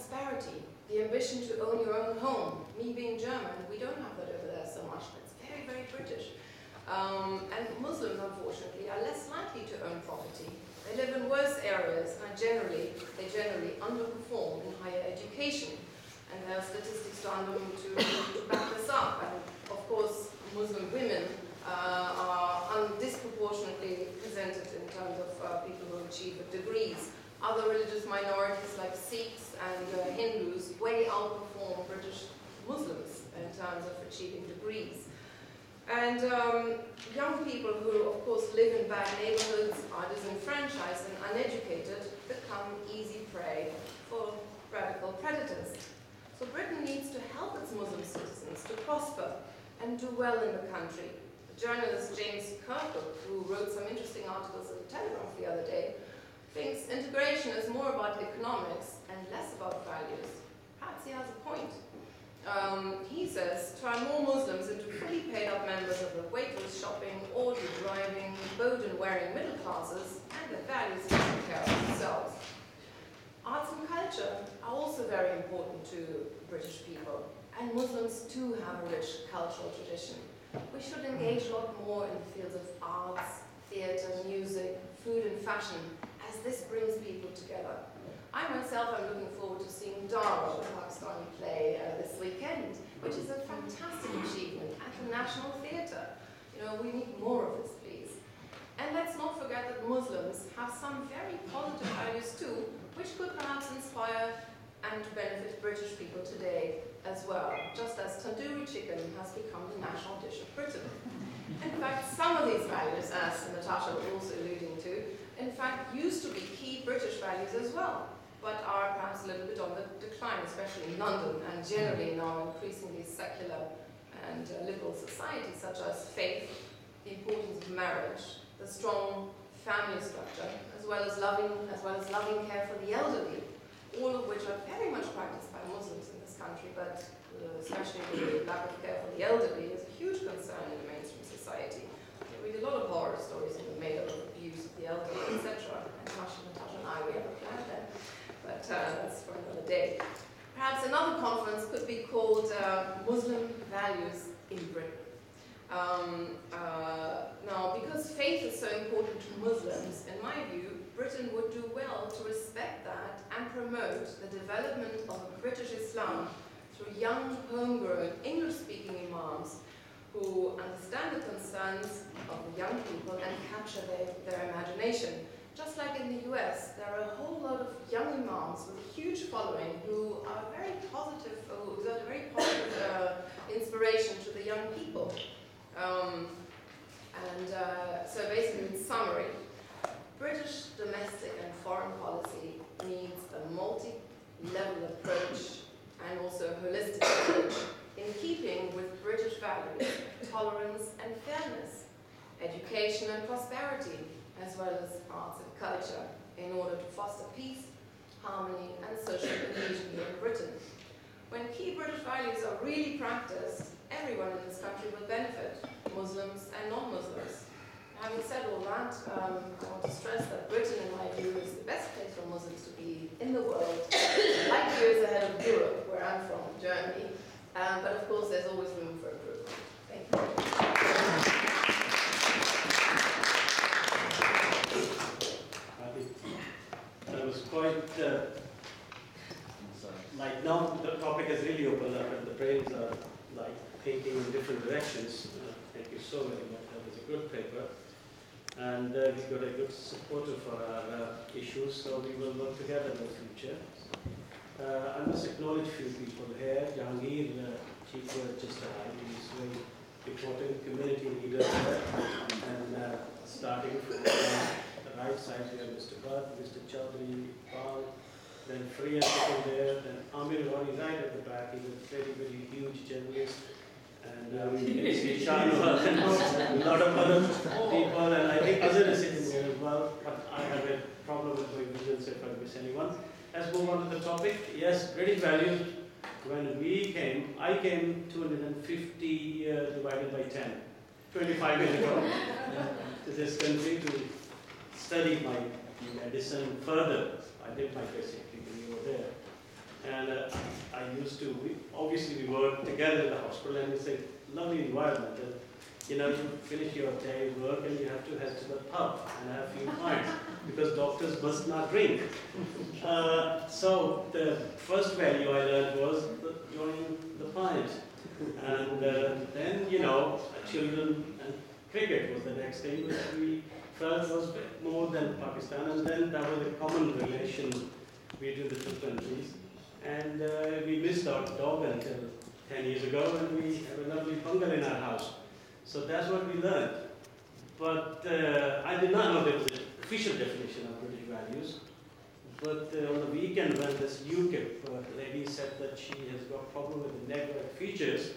prosperity, the ambition to own your own home. Me being German, we don't have that over there so much. That's very, very British. And Muslims, unfortunately, are less likely to own property. They live in worse areas and they generally underperform in higher education. And there are statistics to back this up. And of course, Muslim women are disproportionately presented in terms of people who achieve degrees. Other religious minorities like Sikhs and Hindus way outperform British Muslims in terms of achieving degrees. And young people who, of course, live in bad neighborhoods, are disenfranchised and uneducated, become easy prey for radical predators. So Britain needs to help its Muslim citizens to prosper and do well in the country. The journalist James Kirkhope, who wrote some interesting articles in the Telegraph the other day, thinks integration is more about economics and less about values. Perhaps he has a point. He says, turn more Muslims into fully paid up members of the waitress shopping, orgy driving, Bowden-wearing middle classes, and the values that take care of themselves. Arts and culture are also very important to British people, and Muslims too have a rich cultural tradition. We should engage a lot more in the fields of arts, theatre, music, food and fashion, as this brings people together. I myself am looking forward to seeing Dara, the Pakistani play, this weekend, which is a fantastic achievement at the National Theatre. You know, we need more of this, please. And let's not forget that Muslims have some very positive values too, which could perhaps inspire and benefit British people today as well, just as tandoori chicken has become the national dish of Britain. In fact, some of these values, as Natasha was also alluding to, in fact used to be key British values as well, but are perhaps a little bit on the decline, especially in London and generally in our increasingly secular and liberal society, such as faith, the importance of marriage, the strong family structure, as well as loving care for the elderly, all of which are very much practiced by Muslims in this country, but especially the lack of care for the elderly is a huge concern in the mainstream society. We read a lot of horror stories in the Mail of abuse of the elderly, etc. And Natasha and I, we have a plan there, but that's for another day. Perhaps another conference could be called Muslim Values in Britain. Now, because faith is so important to Muslims, in my view, Britain would do well to respect that and promote the development of a British Islam through young, homegrown, English-speaking imams who understand the concerns of the young people and capture their imagination. Just like in the US, there are a whole lot of young imams with a huge following who are very positive, who exert a very positive inspiration to the young people. So basically, in summary, British domestic and foreign policy needs a multi-level approach and also a holistic approach in keeping with British values, tolerance and fairness, education and prosperity, as well as arts and culture, in order to foster peace, harmony and social cohesion here in Britain. When key British values are really practiced, everyone in this country will benefit, Muslims and non-Muslims. Having said all that, I want to stress that Britain, in my view, is the best place for Muslims to be in the world, light years ahead of Europe, where I'm from, Germany. But of course, there's always room for improvement. Thank you. That was quite, like now the topic has really opened up and the brains are like thinking in different directions. Thank you so very much. That was a good paper. And we've got a good supporter for our issues, so we will work together in the future. I must acknowledge a few people here. Jahangir, Chief just arrived. He's a very important community leader there. And starting from the right side here, Mr. Bhatt, Mr. Chaudhary, Paul, then Freya sitting there, then Amir Wani right at the back. He's a very, very huge journalist. And you can see Shahnawaz and a lot of other people, and I think Azhar is sitting there as well, but I have a problem with my vision, so if I miss anyone. Let's move on to the topic. Yes, British values. When we came, I came 250 divided by 10, 25 years ago, to this country to study my medicine further. I did my basic degree over there. used to, obviously we work together in the hospital, and it's a lovely environment. And, you know, you finish your day's work and you have to head to the pub and have a few pints because doctors must not drink. So the first value I learned was joining the pint. And then, you know, children and cricket was the next thing, which we felt was more than Pakistan. And then that was a common relation between the two countries. And we missed our dog until 10 years ago, and we have a lovely bungalow in our house. So that's what we learned. But I did not know there was an official definition of British values. But on the weekend when this UKIP lady said that she has got a problem with the network features,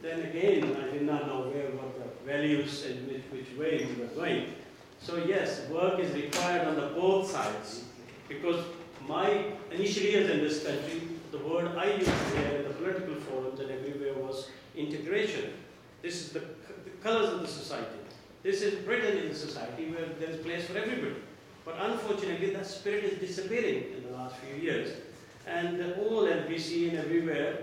then again I did not know what the values and which way we were going. So yes, work is required on the both sides, because my initial years in this country, the word I used here in the political forums and everywhere was integration. This is the colors of the society. This is Britain in the society where there is place for everybody. But unfortunately, that spirit is disappearing in the last few years. And all LBC and everywhere,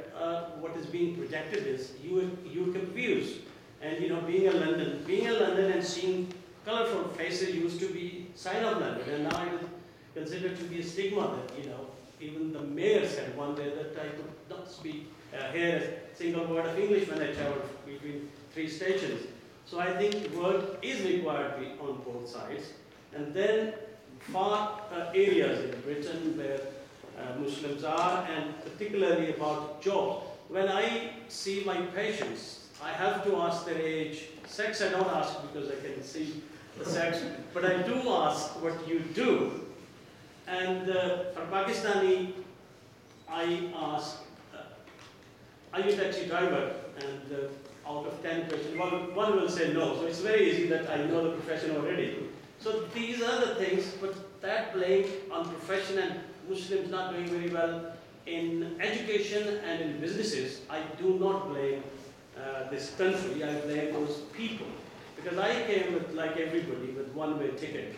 what is being projected is UKIP views. And you know, being in London and seeing colorful faces used to be sign of London, and now it is considered to be a stigma that, you know, even the mayor said one day that I could not speak hear a single word of English when I traveled between 3 stations. So I think work is required on both sides. And then far areas in Britain where Muslims are, and particularly about jobs. When I see my patients, I have to ask their age. Sex I don't ask because I can see the sex, but I do ask what you do. And for Pakistani, I ask, are you a taxi driver? And out of 10 questions, one will say no. So it's very easy that I know the profession already. So these are the things, but that blame on profession and Muslims not doing very well in education and in businesses, I do not blame this country, I blame those people. Because I came with, like everybody, with one-way ticket.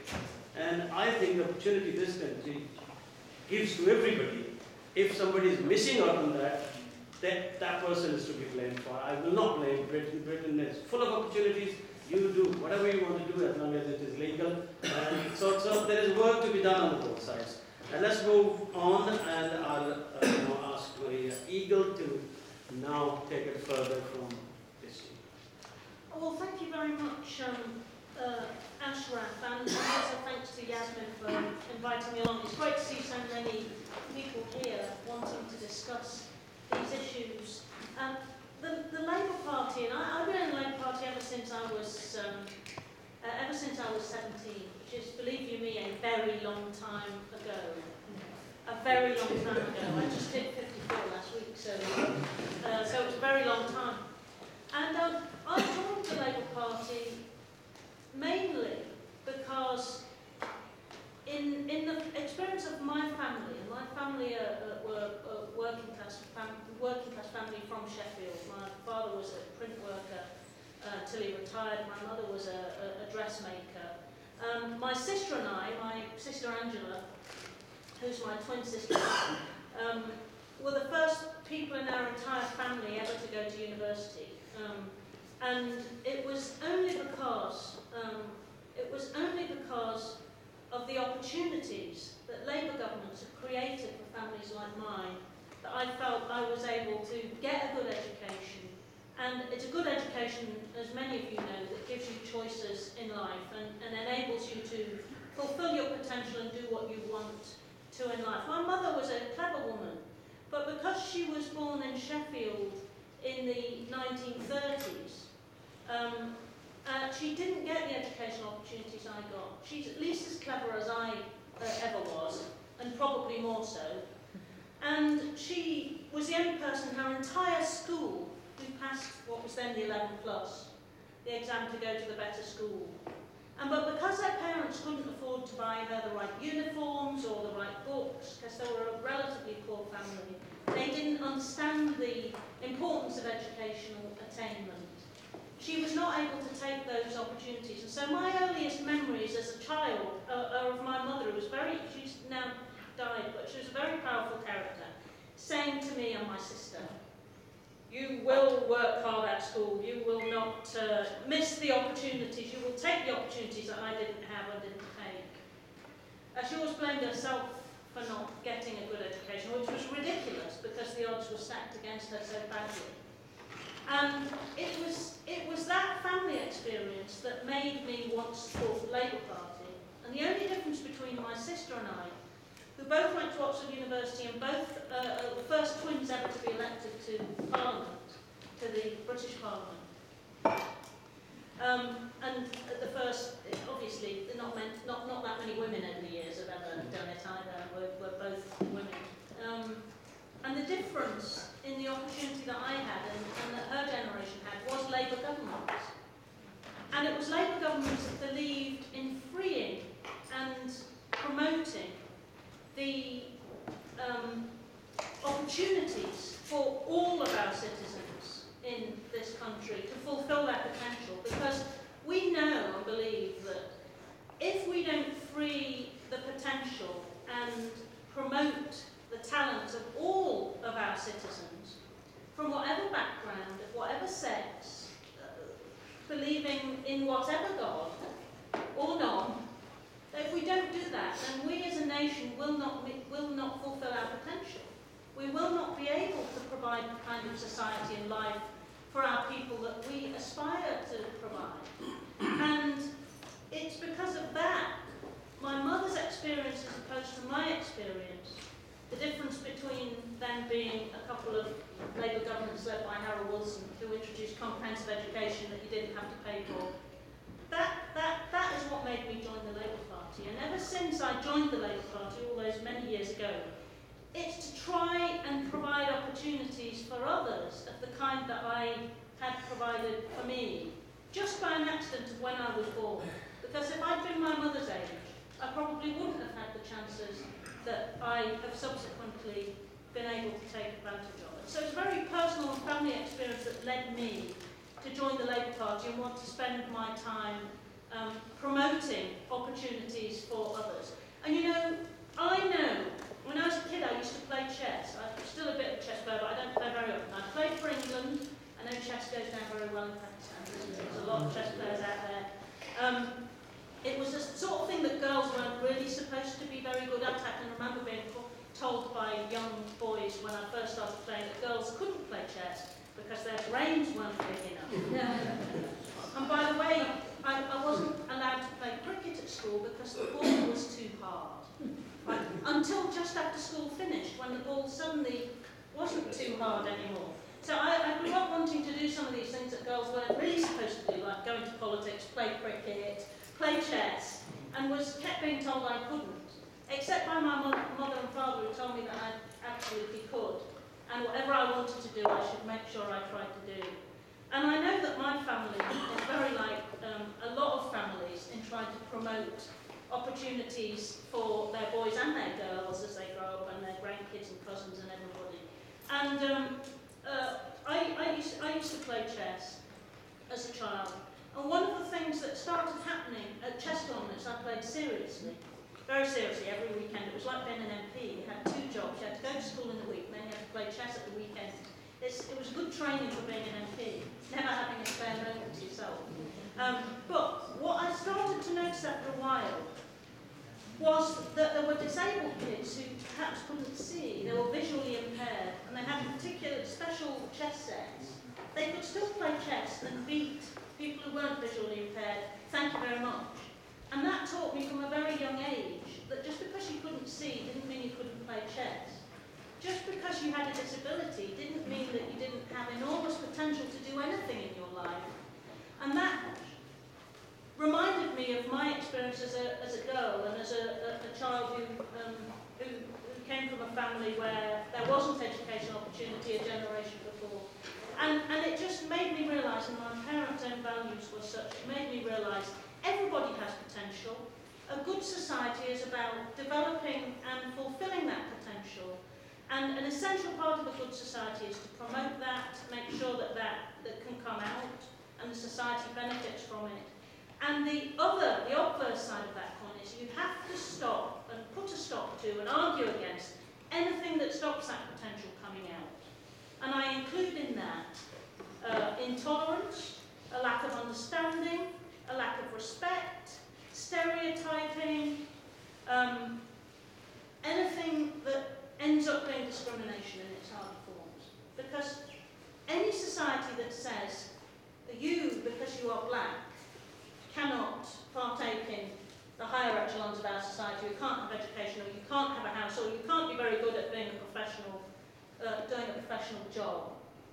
And I think the opportunity this country gives to everybody, if somebody is missing out on that, that person is to be blamed for. I will not blame Britain. Britain is full of opportunities. You do whatever you want to do as long as it is legal. And so there is work to be done on both sides. And let's move on, and I'll ask Maria Eagle to now take it further from this. Well, thank you very much, Ashraf, and also thanks to Yasmin for inviting me along. It's great to see so many people here wanting to discuss these issues. The Labour Party, and I've been in the Labour Party ever since I was 17, which is, believe you me, a very long time ago. A very long time ago. I just hit 54 last week, so it was a very long time. And I joined the Labour Party mainly because in the experience of my family, and my family were a working class family from Sheffield. My father was a print worker till he retired. My mother was a dressmaker. My sister and I, my sister Angela, who's my twin sister, were the first people in our entire family ever to go to university. And it was only because of the opportunities that Labour governments have created for families like mine that I felt I was able to get a good education. And it's a good education, as many of you know, that gives you choices in life and enables you to fulfill your potential and do what you want to in life. My mother was a clever woman, but because she was born in Sheffield in the 1930s, she didn't get the educational opportunities I got. She's at least as clever as I ever was, and probably more so. And she was the only person in her entire school who passed what was then the 11 plus, the exam to go to the better school. But because her parents couldn't afford to buy her the right uniforms or the right books, because they were a relatively poor family, they didn't understand the importance of educational attainment. She was not able to take those opportunities. And so my earliest memories as a child are of my mother, who was she's now died, but she was a very powerful character, saying to me and my sister, you will work hard at school, you will not miss the opportunities, you will take the opportunities that I didn't have and didn't take. She always blamed herself for not getting a good education, which was ridiculous because the odds were stacked against her so badly. And it was that family experience that made me want to support the Labour Party. And the only difference between my sister and I, who both went to Oxford University and both the first twins ever to be elected to Parliament, to the British Parliament. And the first, obviously, not that many women over the years have ever done it either. We're both women. And the difference in the opportunity that I had and that her generation had was Labour governments. And it was Labour governments that believed in freeing and promoting the opportunities for all of our citizens in this country to fulfil their potential, because we know and believe that if we don't free the potential and promote the talents of all of our citizens, from whatever background, whatever sex, believing in whatever God or not, that if we don't do that, then we as a nation will not fulfil our potential. We will not be able to provide the kind of society and life for our people that we aspire to provide. And it's because of that, my mother's experience as opposed to my experience, the difference between them being a couple of Labour governments led by Harold Wilson who introduced comprehensive education that you didn't have to pay for, that is what made me join the Labour Party. And ever since I joined the Labour Party all those many years ago, it's to try and provide opportunities for others of the kind that I had provided for me, just by an accident of when I was born. Because if I'd been my mother's age, I probably wouldn't have had the chances that I have subsequently been able to take advantage of it. So it's a very personal and family experience that led me to join the Labour Party and want to spend my time promoting opportunities for others. And you know, I know, when I was a kid I used to play chess. I'm still a bit of a chess player, but I don't play very often. I played for England. I know chess goes down very well in Pakistan. There's a lot of chess players out there. It was a sort of thing that girls weren't really supposed to be very good at. I can remember being told by young boys when I first started playing that girls couldn't play chess because their brains weren't big enough. And by the way, I wasn't allowed to play cricket at school because the ball was too hard. Right? Until just after school finished, when the ball suddenly wasn't too hard anymore. So I grew up wanting to do some of these things that girls weren't really supposed to do, like go into politics, play cricket, play chess, and kept being told I couldn't, except by my mother and father who told me that I absolutely could, and whatever I wanted to do I should make sure I tried to do. And I know that my family is very like a lot of families in trying to promote opportunities for their boys and their girls as they grow up, and their grandkids and cousins and everybody. And I used to play chess as a child. And one of the things that started happening at chess tournaments, I played seriously, very seriously every weekend. It was like being an MP. You had two jobs. You had to go to school in the week, and then you had to play chess at the weekend. It was good training for being an MP, never having a spare moment to yourself. But what I started to notice after a while was that there were disabled kids who perhaps couldn't see, they were visually impaired, and they had particular special chess sets. They could still play chess and beat people who weren't visually impaired, thank you very much. And that taught me from a very young age that just because you couldn't see didn't mean you couldn't play chess. Just because you had a disability didn't mean that you didn't have enormous potential to do anything in your life. And that reminded me of my experience as a girl and as a child who came from a family where there wasn't education opportunity a generation before. And it just made me realise, and my parents' own values were such, it made me realise everybody has potential. A good society is about developing and fulfilling that potential. And an essential part of a good society is to promote that, to make sure that can come out, and the society benefits from it. And the obverse side of that coin is you have to stop and put a stop to and argue against anything that stops that potential because any society that says that you, because you are black, cannot partake in the higher echelons of our society, you can't have education, or you can't have a house, or you can't be very good at being a professional, doing a professional job,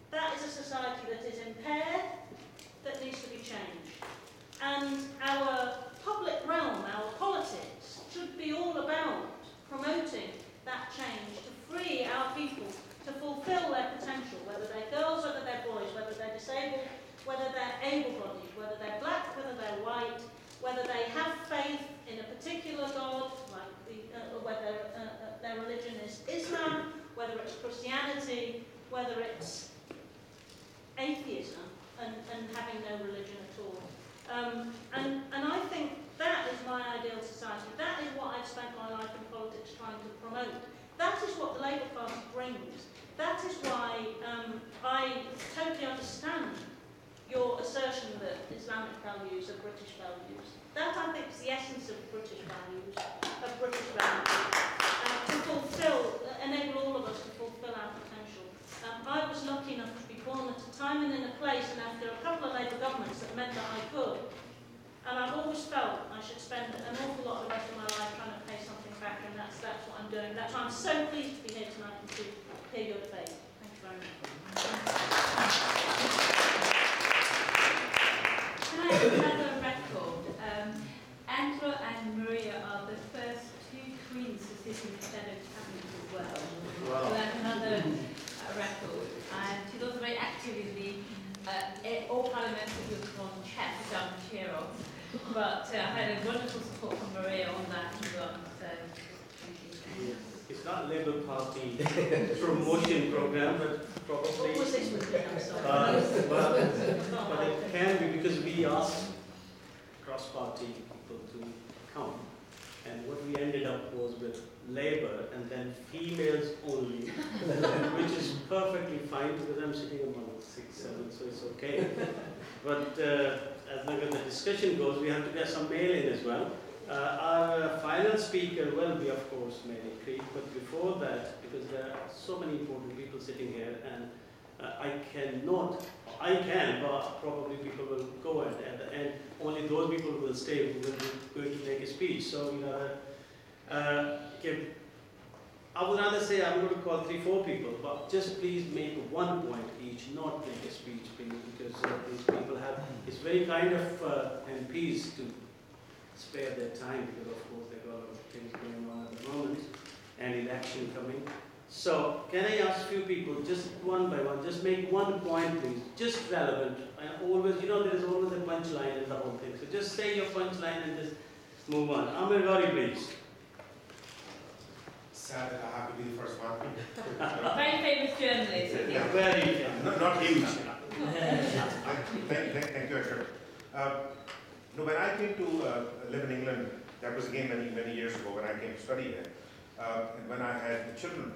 that is a society that is impaired, that needs to be changed. And our public realm, our politics, should be all about promoting that change to free our people to fulfil their potential, whether they're girls, whether they're boys, whether they're disabled, whether they're able-bodied, whether they're black, whether they're white, whether they have faith in a particular God, like whether their religion is Islam, whether it's Christianity, whether it's atheism and having no religion at all. And I think that is my ideal society. That is what I've spent my life in politics trying to promote. That is what the Labour Party brings. That is why I totally understand your assertion that Islamic values are British values. That, I think, is the essence of British values, to fulfil, enable all of us to fulfil our potential. I was lucky enough to be born at a time and in a place, and after a couple of Labour governments that meant that I could. And I've always felt I should spend an awful lot of the rest of my life trying to pay something back, and that's what I'm doing. That's why I'm so pleased to be here tonight and to hear your debate. Thank you very much. Can I have another record? Angela and Maria are the first two Queens to sit in the Shadow Cabinet as well. Wow. So that's another record. And she's also very active in the all parliamentary groups on CHEP, which I'm the chair of. But I had a wonderful support from Maria on that as well. So thank you. It's not Labour Party promotion program, but probably. What was this with me? I'm sorry. But it can be, because we asked cross-party people to come, and what we ended up was with Labour and then females only, which is perfectly fine because I'm sitting among 6, 7, so it's okay. But as the discussion goes, we have to get some male in as well. Our final speaker will be, of course, Mary Creek, but before that, because there are so many important people sitting here, and I can, but probably people will go at the end. Only those people will stay who will be going to make a speech. So, I would rather say I'm going to call 3, 4 people, but just please make 1 point each, not make a speech, please, because these people have, it's very kind of MPs to spare their time, because of course they've got a lot of things going on at the moment, and election coming. So, can I ask a few people, just one by one, just make 1 point, please, just relevant. And always, there is always a punchline in the whole thing. So just say your punchline and just move on. Amir Gauri, please. Sad that I have to be the first one. Very famous journalist. Yeah. Very famous. Not huge. Thank you, Ashraf. When I came to live in England, that was again many years ago when I came to study here, and when I had children,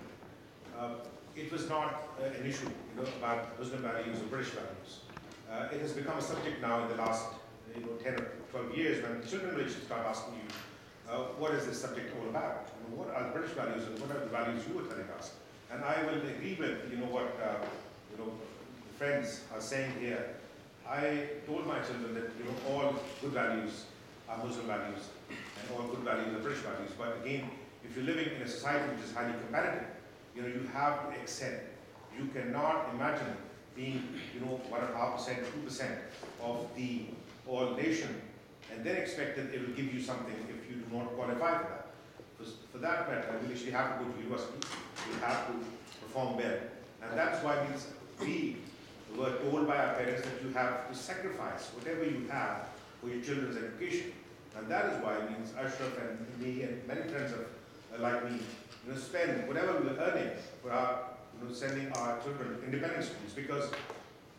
it was not an issue, about Muslim values or British values. It has become a subject now in the last 10 or 12 years when children will start asking you, what is this subject all about? What are the British values and what are the values you are telling us? And I will agree with what the friends are saying here. I told my children that all good values are Muslim values and all good values are British values. But again, if you're living in a society which is highly competitive, you have to excel. You cannot imagine being 1.5% or 2% of the all nation and then expect that it will give you something if you do not qualify for that. Because for that matter, you actually have to go to university, you have to perform well. And that's why we were told by our parents that you have to sacrifice whatever you have for your children's education. And that is why Ashraf and me and many friends like me spend whatever we are earning for our sending our children to independent schools. Because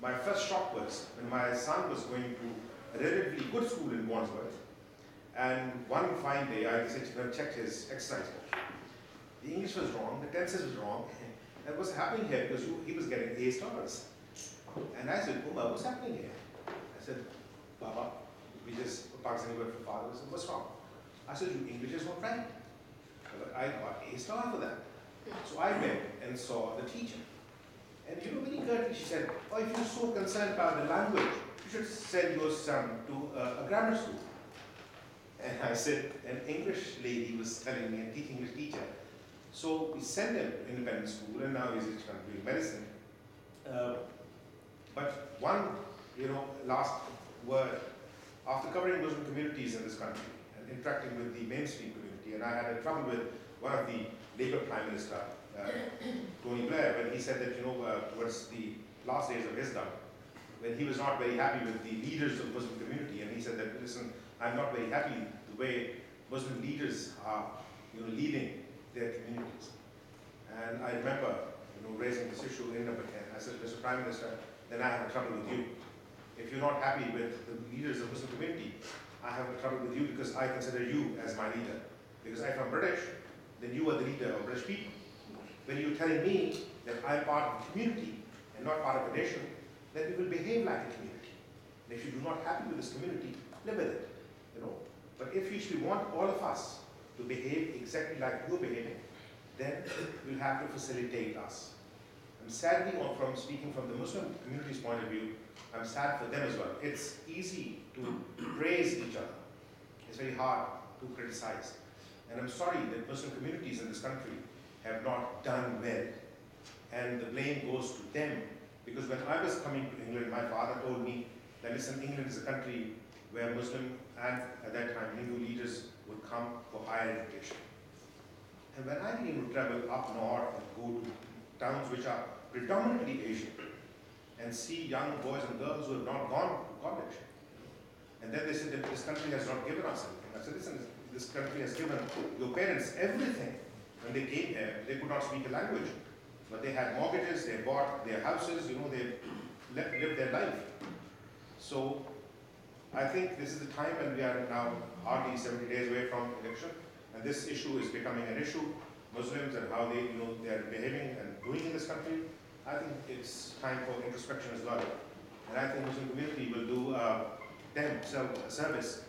my first shock was when my son was going to a relatively good school in Wandsworth, and one fine day I decided to check his exercise book. The English was wrong, the tenses was wrong, and what's happening here because he was getting A stars. And I said, Uma, what's happening here? I said, Baba, we just Pakistani word for father. I said, what's wrong? I said, your English is not right. I got A star for that. So I went and saw the teacher. And very curtly she said, oh, if you're so concerned about the language, you should send your son to a grammar school. And I said, an English lady was telling me, a teaching English teacher. So we sent him to independent school, and now he's doing medicine. But one, last word, after covering Muslim communities in this country and interacting with the mainstream community, and I had a trouble with one of the Labour Prime Minister, Tony Blair, when he said that, towards the last days of his term, when he was not very happy with the leaders of the Muslim community, and he said that, listen, I'm not very happy the way Muslim leaders are, leading their communities. And I remember, raising this issue in number 10. I said, Mr. Prime Minister, then I have trouble with you. If you're not happy with the leaders of the Muslim community, I have trouble with you because I consider you as my leader. Because if I'm British, then you are the leader of British people. When you're telling me that I'm part of a community and not part of a nation, then we will behave like a community. And if you do not happy with this community, live with it. But if you want all of us to behave exactly like you're behaving, then we'll have to facilitate us. And sadly, from speaking from the Muslim community's point of view, I'm sad for them as well. It's easy to praise each other. It's very hard to criticize. And I'm sorry that Muslim communities in this country have not done well. And the blame goes to them. Because when I was coming to England, my father told me that, listen, England is a country where Muslim and at that time Hindu leaders would come for higher education. And when I began to travel up north and go to towns which are predominantly Asian and see young boys and girls who have not gone to college, and then they said that this country has not given us anything. I said, listen, this country has given your parents everything. When they came here, they could not speak a language, but they had mortgages, they bought their houses, they lived their life. So I think this is the time when we are now hardly 70 days away from election, and this issue is becoming an issue. Muslims and how they are behaving and doing in this country. I think it's time for introspection as well. And I think the Muslim community will do themselves a service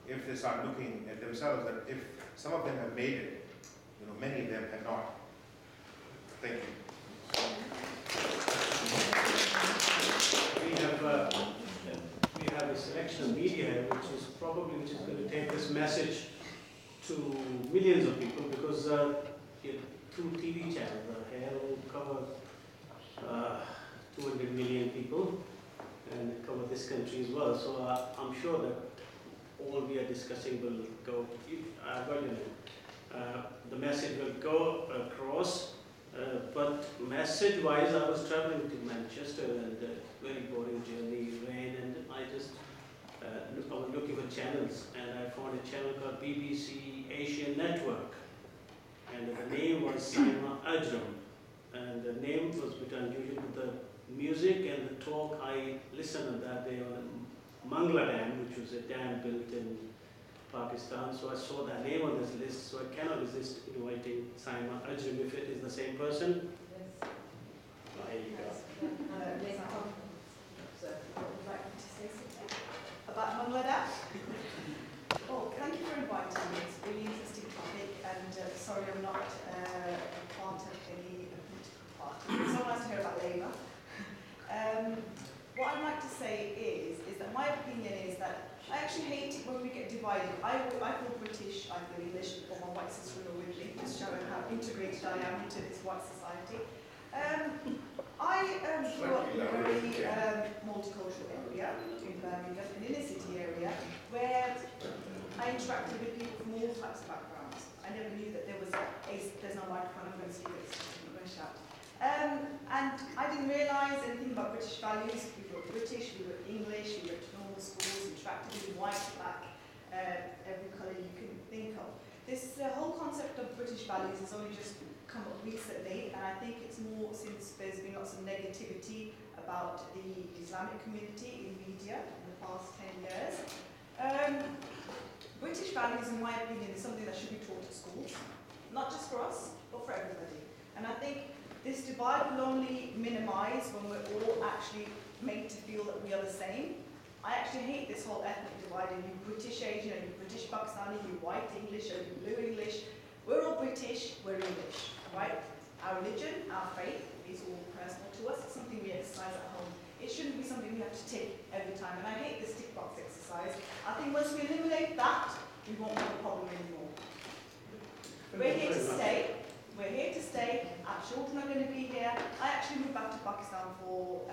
if they start looking at themselves, that if some of them have made it, many of them have not. Thank you. We have a selection of media which is going to take this message to millions of people, because two TV channels are here will cover 200 million people and cover this country as well. So I'm sure that all we are discussing will go. The message will go across. But message-wise, I was traveling to Manchester and very boring journey, rain, and I was looking for channels, and I found a channel called BBC Asian Network, and the name was Saima Ajram, and the name was a bit unusual with the music and the talk. I listened on that day on Mangla Dam, which was a dam built in Pakistan, so I saw that name on this list, so I cannot resist inviting Saima Ajram if it is the same person. Yes. There you go. So, would you like me to say something about Bangladesh? Oh, thank you for inviting me. It's a really interesting topic, and sorry I'm not a part of any political party. It's so nice to hear about Labour. What I'd like to say is that my opinion is that I actually hate it when we get divided. I feel British, I feel English, or my white sister with me, just showing how integrated I am into this white society. I grew up in a very multicultural area, in Birmingham, an inner city area, where I interacted with people from all types of backgrounds. I never knew that there's no microphone, I'm going to speak this, I'm going to shout. And I didn't realise anything about British values. We were British, we were English, we went to normal schools, interacted with white, black, every colour you can think of. This whole concept of British values has only just come up recently, and I think it's more since there's been lots of negativity about the Islamic community in media in the past 10 years. British values, in my opinion, is something that should be taught at schools, not just for us, but for everybody. And I think this divide will only minimise when we're all actually made to feel that we are the same. I actually hate this whole ethnic divide, and you British Asian, and you British Pakistani, you white English, and you blue English. We're all British, we're English, right? Our religion, our faith, is all personal to us. It's something we exercise at home. It shouldn't be something we have to take every time. And I hate this tick box exercise. I think once we eliminate that, we won't have a problem anymore. We're here to stay. We're here to stay. Our children are going to be here. I actually moved back to Pakistan for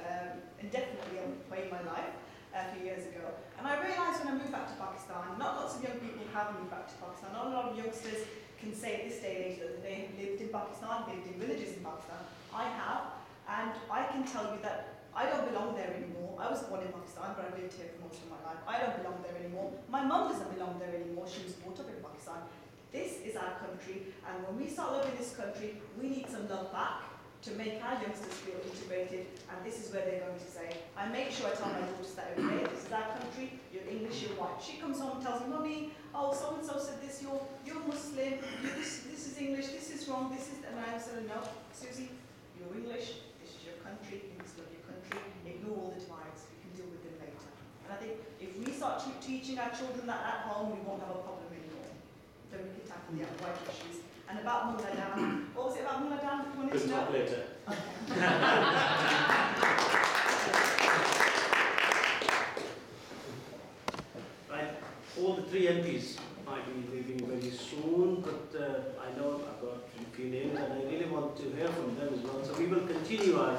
indefinitely away in my life a few years ago. And I realised when I moved back to Pakistan, not lots of young people have moved back to Pakistan. Not a lot of youngsters can say at this day and age that they have lived in Pakistan, lived in villages in Pakistan. I have, and I can tell you that I don't belong there anymore. I was born in Pakistan, but I've lived here for most of my life. I don't belong there anymore. My mum doesn't belong there anymore. She was brought up in Pakistan. This is our country, and when we start loving this country, we need some love back to make our youngsters feel integrated, and this is where they're going to say, I make sure I tell my daughters that every day, this is our country, you're English, you're white. She comes home and tells me, Mummy, oh, so-and-so said this, you're Muslim, this is English, this is wrong, this is, and I said, no, Susie, you're English, this is your country, you must love your country, ignore all the divides, we can deal with them later. And I think if we start teaching our children that at home, we won't have a problem anymore. Then we can tackle the white issues. And about Muladan, what was it about Muladan you wanted to know? We'll talk later. Right, all the three MPs might be leaving very soon, but I know I've got a few names and I really want to hear from them as well. So we will continue our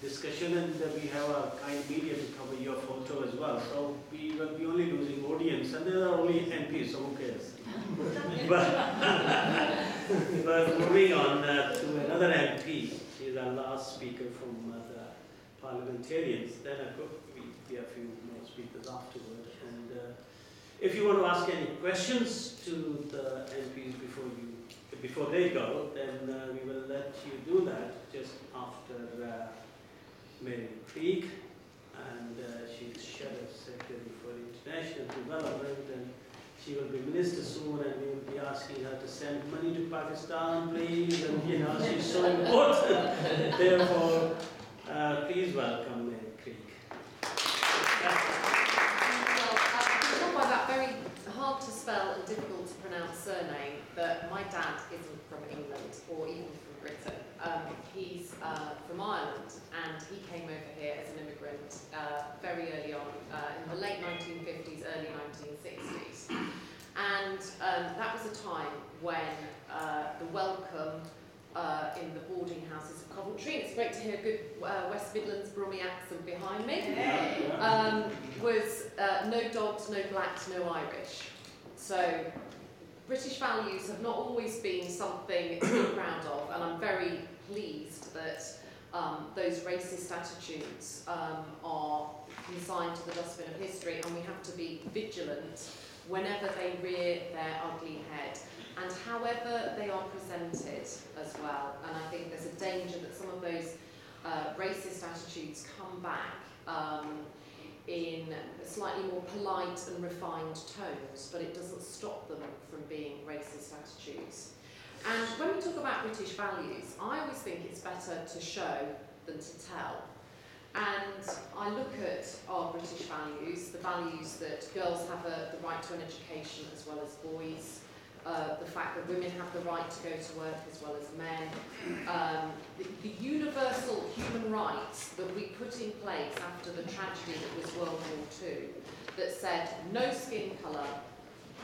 discussion, and we have a kind media to cover your photo as well. So we will be only losing audience, and there are only MPs, so who cares? but moving on to another MP, she is our last speaker from the parliamentarians. Then I hope we have a few more speakers afterward. And if you want to ask any questions to the MPs before they go, then we will let you do that just after Mary Creek, and she's Shadow Secretary for International Development, and she will be Minister soon, and we will be asking her to send money to Pakistan, please, and she's so important. Therefore, please welcome Mary Creek. Well, by that very hard to spell and difficult to pronounce surname, that my dad isn't from England or even from Britain. He's from Ireland, and he came over here as an immigrant very early on, in the late 1950s, early 1960s. And that was a time when the welcome in the boarding houses of Coventry, and it's great to hear a good West Midlands Brummie accent behind me, was no dogs, no blacks, no Irish. So British values have not always been something to be proud of, and I'm very pleased that those racist attitudes are consigned to the dustbin of history, and we have to be vigilant whenever they rear their ugly head, and however they are presented as well. And I think there's a danger that some of those racist attitudes come back in slightly more polite and refined tones, but it doesn't stop them from being racist attitudes. And when we talk about British values, I always think it's better to show than to tell. And I look at our British values, the values that girls have the right to an education as well as boys, the fact that women have the right to go to work as well as men, the universal human rights that we put in place after the tragedy that was World War II, that said no skin colour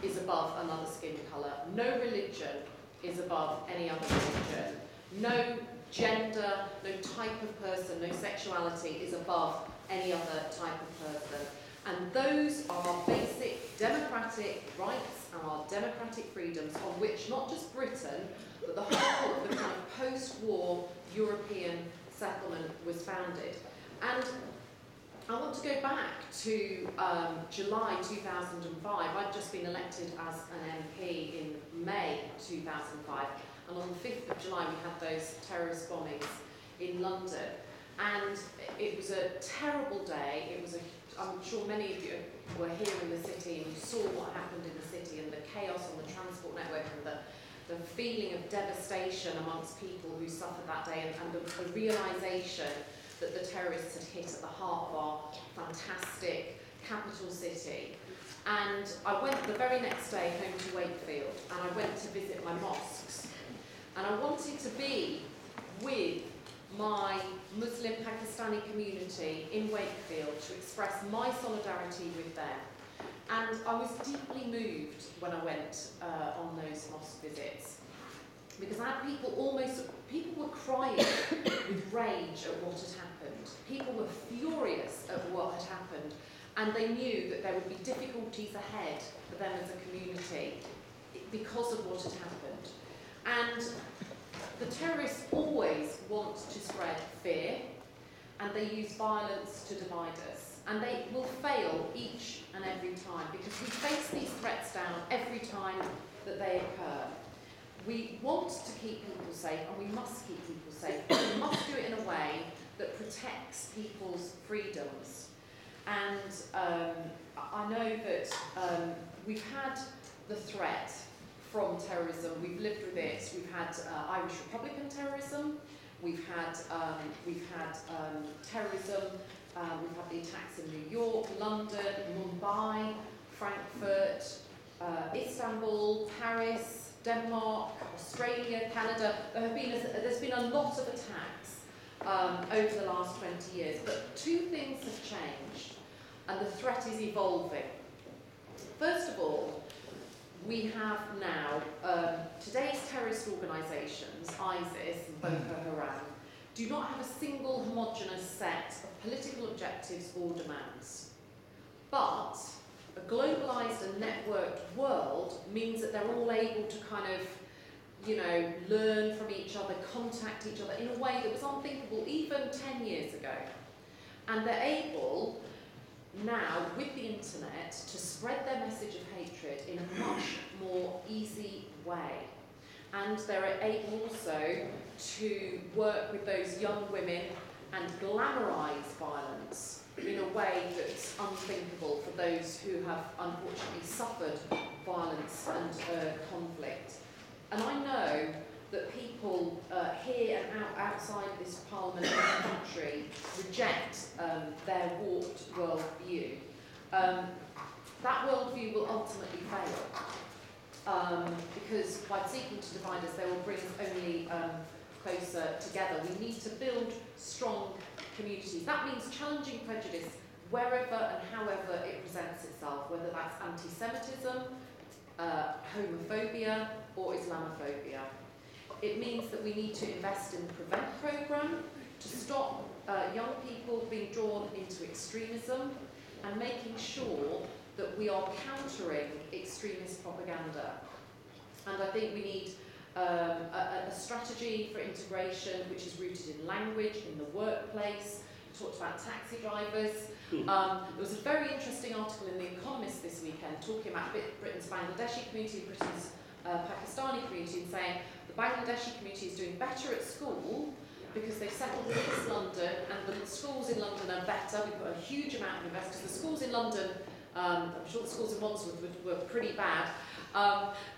is above another skin colour, no religion is above any other religion, no gender, no type of person, no sexuality is above any other type of person. And those are our basic democratic rights and our democratic freedoms on which not just Britain, but the whole of the kind of post-war European settlement was founded. And I want to go back to July 2005. I'd just been elected as an MP in May 2005. And on the 5th of July, we had those terrorist bombings in London. And it was a terrible day. It was I'm sure many of you were here in the city and you saw what happened in the city and the chaos on the transport network and the feeling of devastation amongst people who suffered that day, and the realisation that the terrorists had hit at the heart of our fantastic capital city. And I went the very next day home to Wakefield, and I went to visit my mosques. And I wanted to be with my Muslim Pakistani community in Wakefield to express my solidarity with them. And I was deeply moved when I went on those mosque visits, because I had people were crying with rage at what had happened. People were furious at what had happened, and they knew that there would be difficulties ahead for them as a community because of what had happened. And the terrorists always want to spread fear, and they use violence to divide us. And they will fail each and every time, because we face these threats down every time that they occur. We want to keep people safe, and we must keep people safe, but we must do it in a way that protects people's freedoms. And I know that we've had the threat from terrorism. We've lived with it. We've had Irish Republican terrorism. We've had terrorism. We've had the attacks in New York, London, Mumbai, Frankfurt, Istanbul, Paris, Denmark, Australia, Canada. There's been a lot of attacks over the last 20 years. But two things have changed, and the threat is evolving. First of all, we have now, today's terrorist organisations, ISIS and Boko Haram, do not have a single homogenous set of political objectives or demands. But a globalised and networked world means that they're all able to kind of, learn from each other, contact each other in a way that was unthinkable even 10 years ago. And they're able now, with the internet, to spread their message of hatred in a much more easy way. And they're able also to work with those young women and glamorise violence in a way that's unthinkable for those who have unfortunately suffered violence and conflict. And I know that people here and outside this Parliament and the country reject their warped worldview. That worldview will ultimately fail, because by seeking to divide us, they will bring us only closer together. We need to build strong communities. That means challenging prejudice wherever and however it presents itself, whether that's anti-Semitism, homophobia, or Islamophobia. It means that we need to invest in the PREVENT programme to stop young people being drawn into extremism, and making sure that we are countering extremist propaganda. And I think we need a strategy for integration which is rooted in language, in the workplace. We talked about taxi drivers. There was a very interesting article in The Economist this weekend talking about Britain's Bangladeshi community, Britain's Pakistani community, and saying the Bangladeshi community is doing better at school because they've settled in East London, and the schools in London are better. We've got a huge amount of investors. The schools in London, I'm sure the schools in Wandsworth were pretty bad,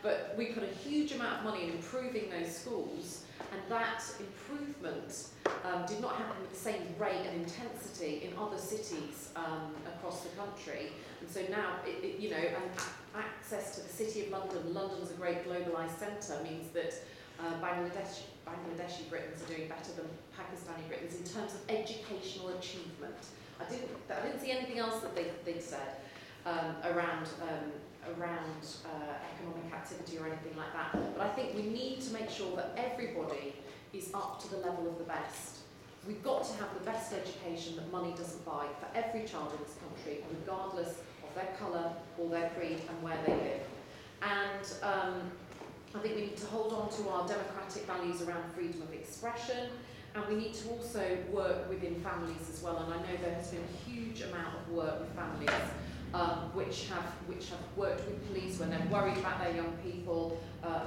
but we put a huge amount of money in improving those schools, and that improvement did not happen with the same rate and intensity in other cities across the country. And so now, and access to the City of London, London's a great globalised centre, means that Bangladeshi Britons are doing better than Pakistani Britons in terms of educational achievement. I didn't see anything else that they'd said around economic activity or anything like that. But I think we need to make sure that everybody is up to the level of the best. We've got to have the best education that money doesn't buy for every child in this country, regardless of their colour or their creed and where they live. And I think we need to hold on to our democratic values around freedom of expression, and we need to also work within families as well. And I know there has been a huge amount of work with families which have worked with police when they're worried about their young people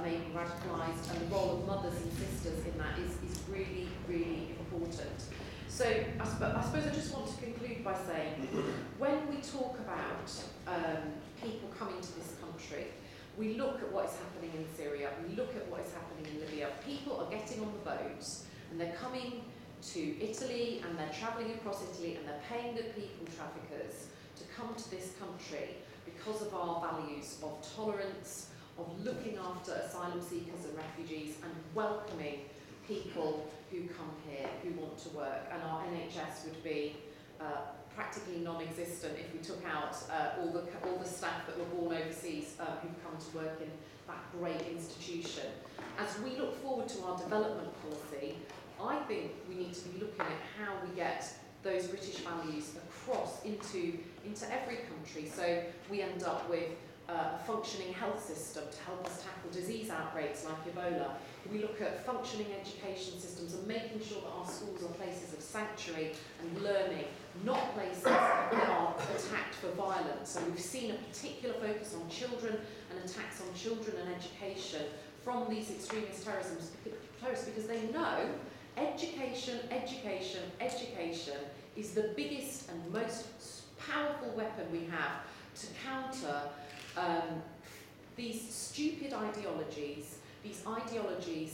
maybe radicalised, and the role of mothers and sisters in that is really, really important. So I suppose I just want to conclude by saying, when we talk about people coming to this country, we look at what is happening in Syria, we look at what is happening in Libya. People are getting on the boats and they're coming to Italy, and they're travelling across Italy, and they're paying the people traffickers to come to this country because of our values of tolerance, of looking after asylum seekers and refugees, and welcoming people who come here, who want work, and our NHS would be practically non-existent if we took out all the staff that were born overseas who've come to work in that great institution. As we look forward to our development policy, I think we need to be looking at how we get those British values across into every country, so we end up with a functioning health system to help us tackle disease outbreaks like Ebola. We look at functioning education systems and making sure that our schools are places of sanctuary and learning, not places that are attacked for violence. And we've seen a particular focus on children and attacks on children and education from these extremist terrorists because they know education is the biggest and most powerful weapon we have to counter these stupid ideologies,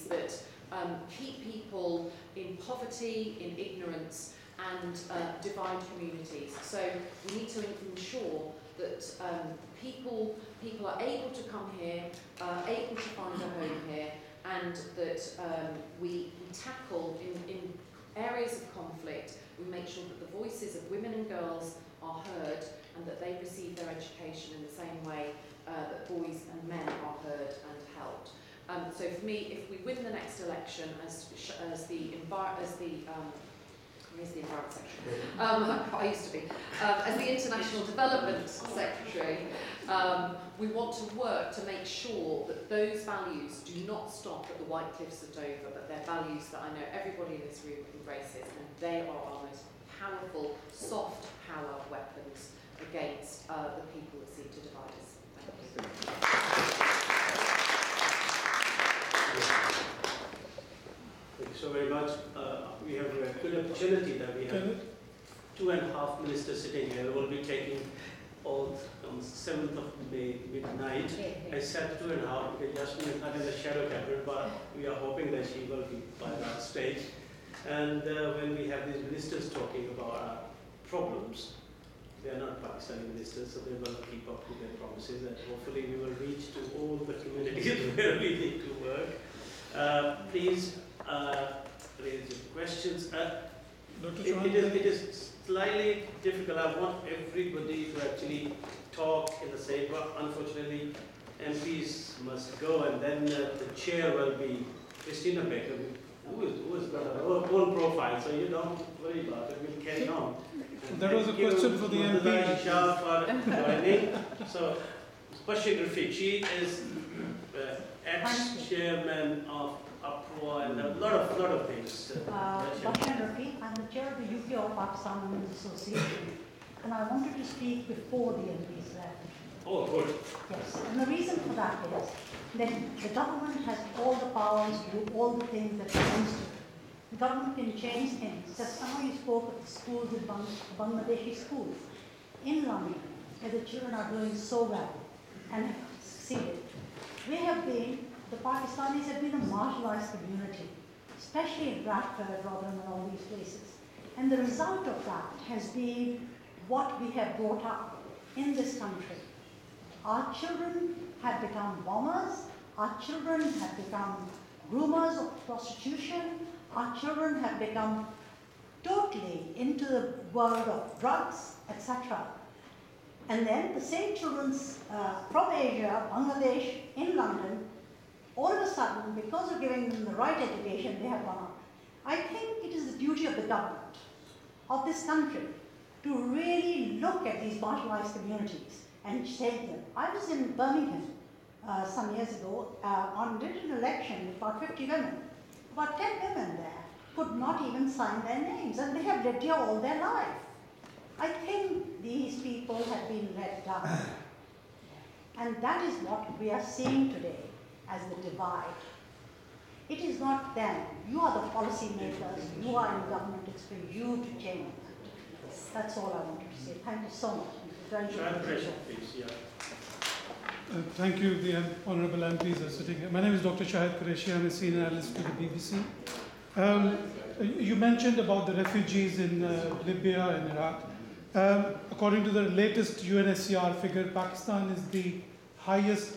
that keep people in poverty, in ignorance, and divide communities. So we need to ensure that people are able to come here, able to find a home here, and that we tackle in areas of conflict, we make sure that the voices of women and girls are heard and that they receive their education in the same way that boys and men are heard and helped. So for me, if we win the next election as the environment secretary, I used to be, as the International Development Secretary, we want to work to make sure that those values do not stop at the White Cliffs of Dover, but they're values that I know everybody in this room embraces, and they are our most powerful, soft power weapons against the people that seek to divide us. Thank you so very much. We have a good opportunity that we have 2.5 ministers sitting here. We'll be taking oath on 7th of May midnight. I said 2.5 because Yasmin is not in the shadow cabinet, but we are hoping that she will be by that stage. And when we have these ministers talking about our problems, they are not Pakistani ministers, so they will keep up with their promises, and hopefully we will reach to all the communities where we need to work. Please raise your questions. It is slightly difficult. I want everybody to actually talk in the same, but unfortunately MPs must go, and then the chair will be Christina Baker, who has got her own profile, so you don't worry about it, we'll carry on. And that was a question for the MP. Shah for joining. So, Bashir Rafiq, she is ex-chairman of APROA and a lot of things. Bashir Rafiq, I'm the chair of the UK or Pakistan Women's Association, and I wanted to speak before the MPs left. Oh, good. Yes, and the reason for that is that the government has all the powers to do all the things that it wants to. The government can change things. Just now you spoke of the schools in Bangladeshi schools in London, where the children are doing so well and have succeeded. We have been, the Pakistanis have been a marginalized community, especially in Bradford, Rotherham and all these places. And the result of that has been what we have brought up in this country. Our children have become bombers, our children have become groomers of prostitution, our children have become totally into the world of drugs, etc. And then the same children from Asia, Bangladesh, in London, all of a sudden, because of giving them the right education, they have gone up. I think it is the duty of the government of this country to really look at these marginalized communities and change them. I was in Birmingham some years ago on an election with about 50 women. About 10 women there could not even sign their names, and they have lived here all their life. I think these people have been let down. And that is what we are seeing today as the divide. It is not them. You are the policy makers, you are in government, it's for you to change that. That's all I wanted to say. Thank you so much. Thank you, the Honourable MPs are sitting here. My name is Dr. Shahid Qureshi. I'm a senior analyst to the BBC. You mentioned about the refugees in Libya and Iraq. According to the latest UNHCR figure, Pakistan is the highest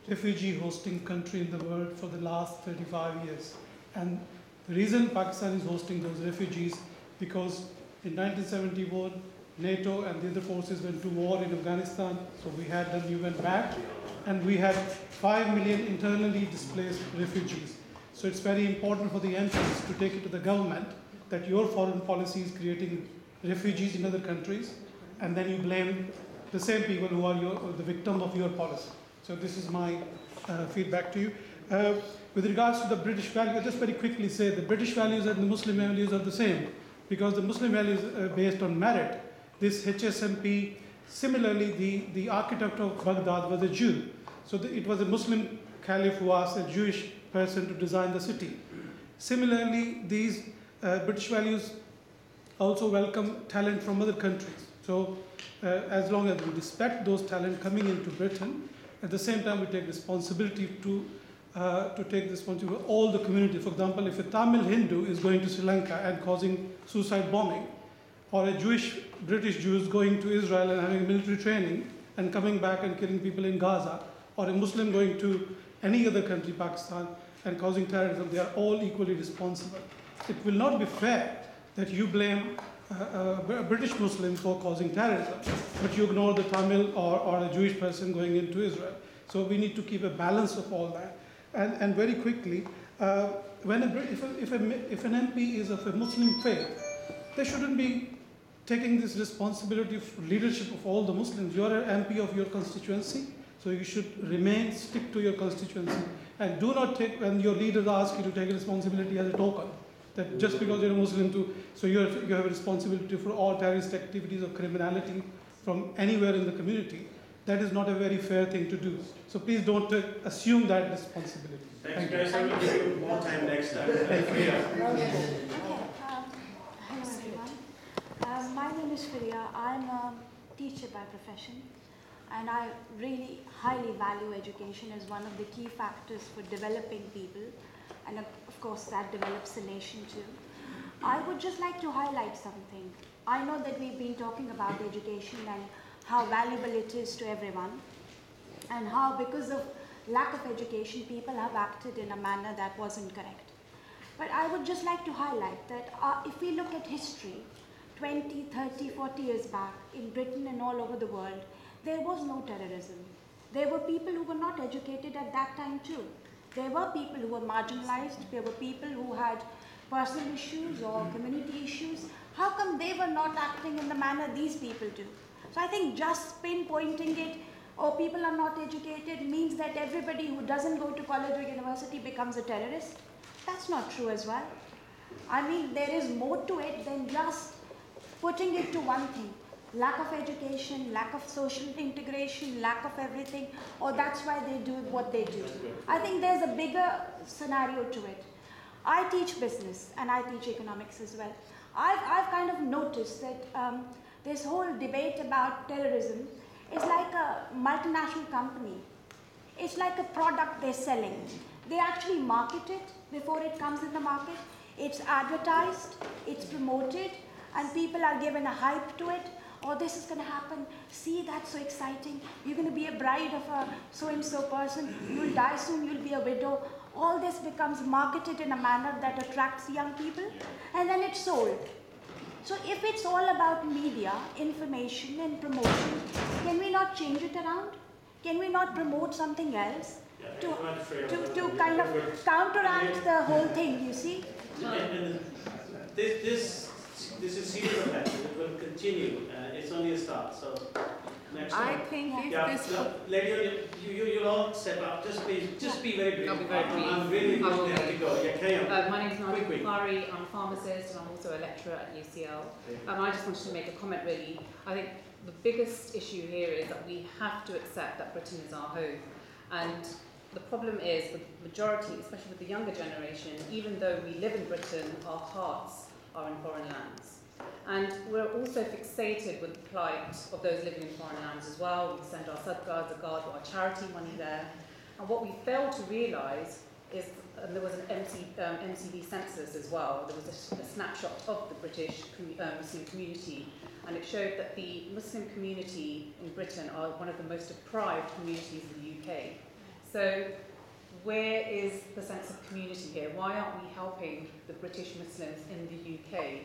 refugee hosting country in the world for the last 35 years. And The reason Pakistan is hosting those refugees because in 1971, NATO and the other forces went to war in Afghanistan, so we had them, you went back, and we had 5 million internally displaced refugees. So it's very important for the MPs to take it to the government that your foreign policy is creating refugees in other countries, and then you blame the same people who are the victim of your policy. So this is my feedback to you. With regards to the British value, I'll just very quickly say the British values and the Muslim values are the same, because the Muslim values are based on merit. This HSMP, similarly, the architect of Baghdad was a Jew. So it was a Muslim caliph who asked a Jewish person to design the city. Similarly, these British values also welcome talent from other countries. So as long as we respect those talent coming into Britain, at the same time we take responsibility to take responsibility for all the community. For example, if a Tamil Hindu is going to Sri Lanka and causing suicide bombing, or a British Jew is going to Israel and having military training and coming back and killing people in Gaza, or a Muslim going to any other country, Pakistan, and causing terrorism, they are all equally responsible. It will not be fair that you blame a British Muslim for causing terrorism, but you ignore the Tamil or a Jewish person going into Israel. So we need to keep a balance of all that. And very quickly, if an MP is of a Muslim faith, they shouldn't be taking this responsibility of leadership of all the Muslims. You are an MP of your constituency, so you should stick to your constituency. And do not take, when your leaders ask you to take responsibility as a token, that just because you're a Muslim, so you have a responsibility for all terrorist activities or criminality from anywhere in the community. That is not a very fair thing to do. So please don't assume that responsibility. Thanks, guys. I will give you more time next time. Hello everyone. My name is Firia. I'm a teacher by profession, and I really highly value education as one of the key factors for developing people, and of course that develops the nation too. I would just like to highlight something. I know that we've been talking about education and how valuable it is to everyone, and how because of lack of education people have acted in a manner that wasn't correct. But I would just like to highlight that if we look at history, 20, 30, 40 years back in Britain and all over the world, there was no terrorism. There were people who were not educated at that time too. There were people who were marginalized, there were people who had personal issues or community issues. How come they were not acting in the manner these people do? So I think just pinpointing it, or people are not educated, means that everybody who doesn't go to college or university becomes a terrorist. That's not true as well. I mean, there is more to it than just putting it to one thing. Lack of education, lack of social integration, lack of everything, or that's why they do what they do. I think there's a bigger scenario to it. I teach business and I teach economics as well. I've kind of noticed that this whole debate about terrorism is like a multinational company. It's like a product they're selling. They actually market it before it comes in the market. It's advertised, it's promoted, and people are given a hype to it. Oh, this is going to happen. See, that's so exciting. You're going to be a bride of a so-and-so person. You'll die soon, you'll be a widow. All this becomes marketed in a manner that attracts young people, and then it's sold. So if it's all about media, information, and promotion, can we not change it around? Can we not promote something else to kind of counteract the whole thing, you see? This is serious offense. It will continue. It's only a start. So next time. I think if Yeah, this... lady, you'll all step up. Just be very brief. I'll be very brief. I'm really have to go. Yeah, carry on. My name is Nadia Quick. Bukhari. I'm a pharmacist and I'm also a lecturer at UCL. I just wanted to make a comment really. I think the biggest issue here is that we have to accept that Britain is our home. And the problem is with the majority, especially with the younger generation, even though we live in Britain, our hearts are in foreign lands. And we're also fixated with the plight of those living in foreign lands as well. We send our sadaqah, zakat, or our charity money there. And what we fail to realise is, and there was an MCV census as well, there was a snapshot of the British Muslim community, and it showed that the Muslim community in Britain are one of the most deprived communities in the UK. So where is the sense of community here? Why aren't we helping the British Muslims in the UK?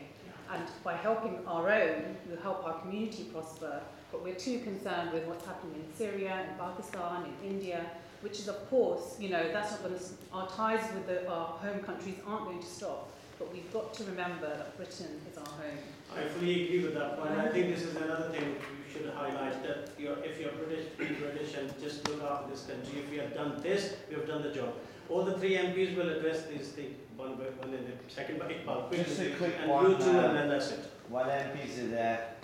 And by helping our own, we'll help our community prosper, but we're too concerned with what's happening in Syria, in Pakistan, in India, which is, of course, you know, that's not going to, our ties with our home countries aren't going to stop, but we've got to remember that Britain is our home. I fully agree with that point. I think this is another thing you should highlight, that if you're British, be British and just look after this country. If we have done this, we have done the job. All the three MPs will address these things one by one in the second by Iqbal. Just a quick and one. you too, and then that's it. While MPs are there,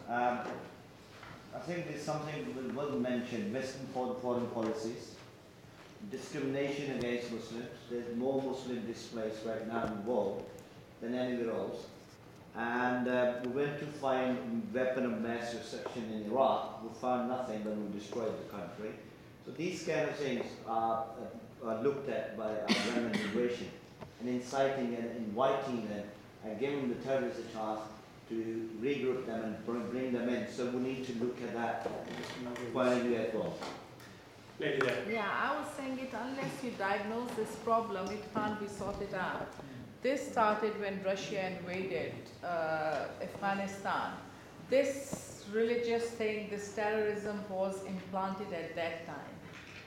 I think there's something we will mention, Western foreign policies, discrimination against Muslims. There's more Muslim displaced right now in the world than anywhere else. And we went to find weapon of mass destruction in Iraq. We found nothing when we destroyed the country. So these kind of things are looked at by our German immigration, and inciting and inviting them and giving the terrorists a chance to regroup them and bring them in. So we need to look at that point of view as well. Lady there. Yeah, I was saying it, unless you diagnose this problem, it can't be sorted out. This started when Russia invaded Afghanistan. This religious thing, this terrorism was implanted at that time.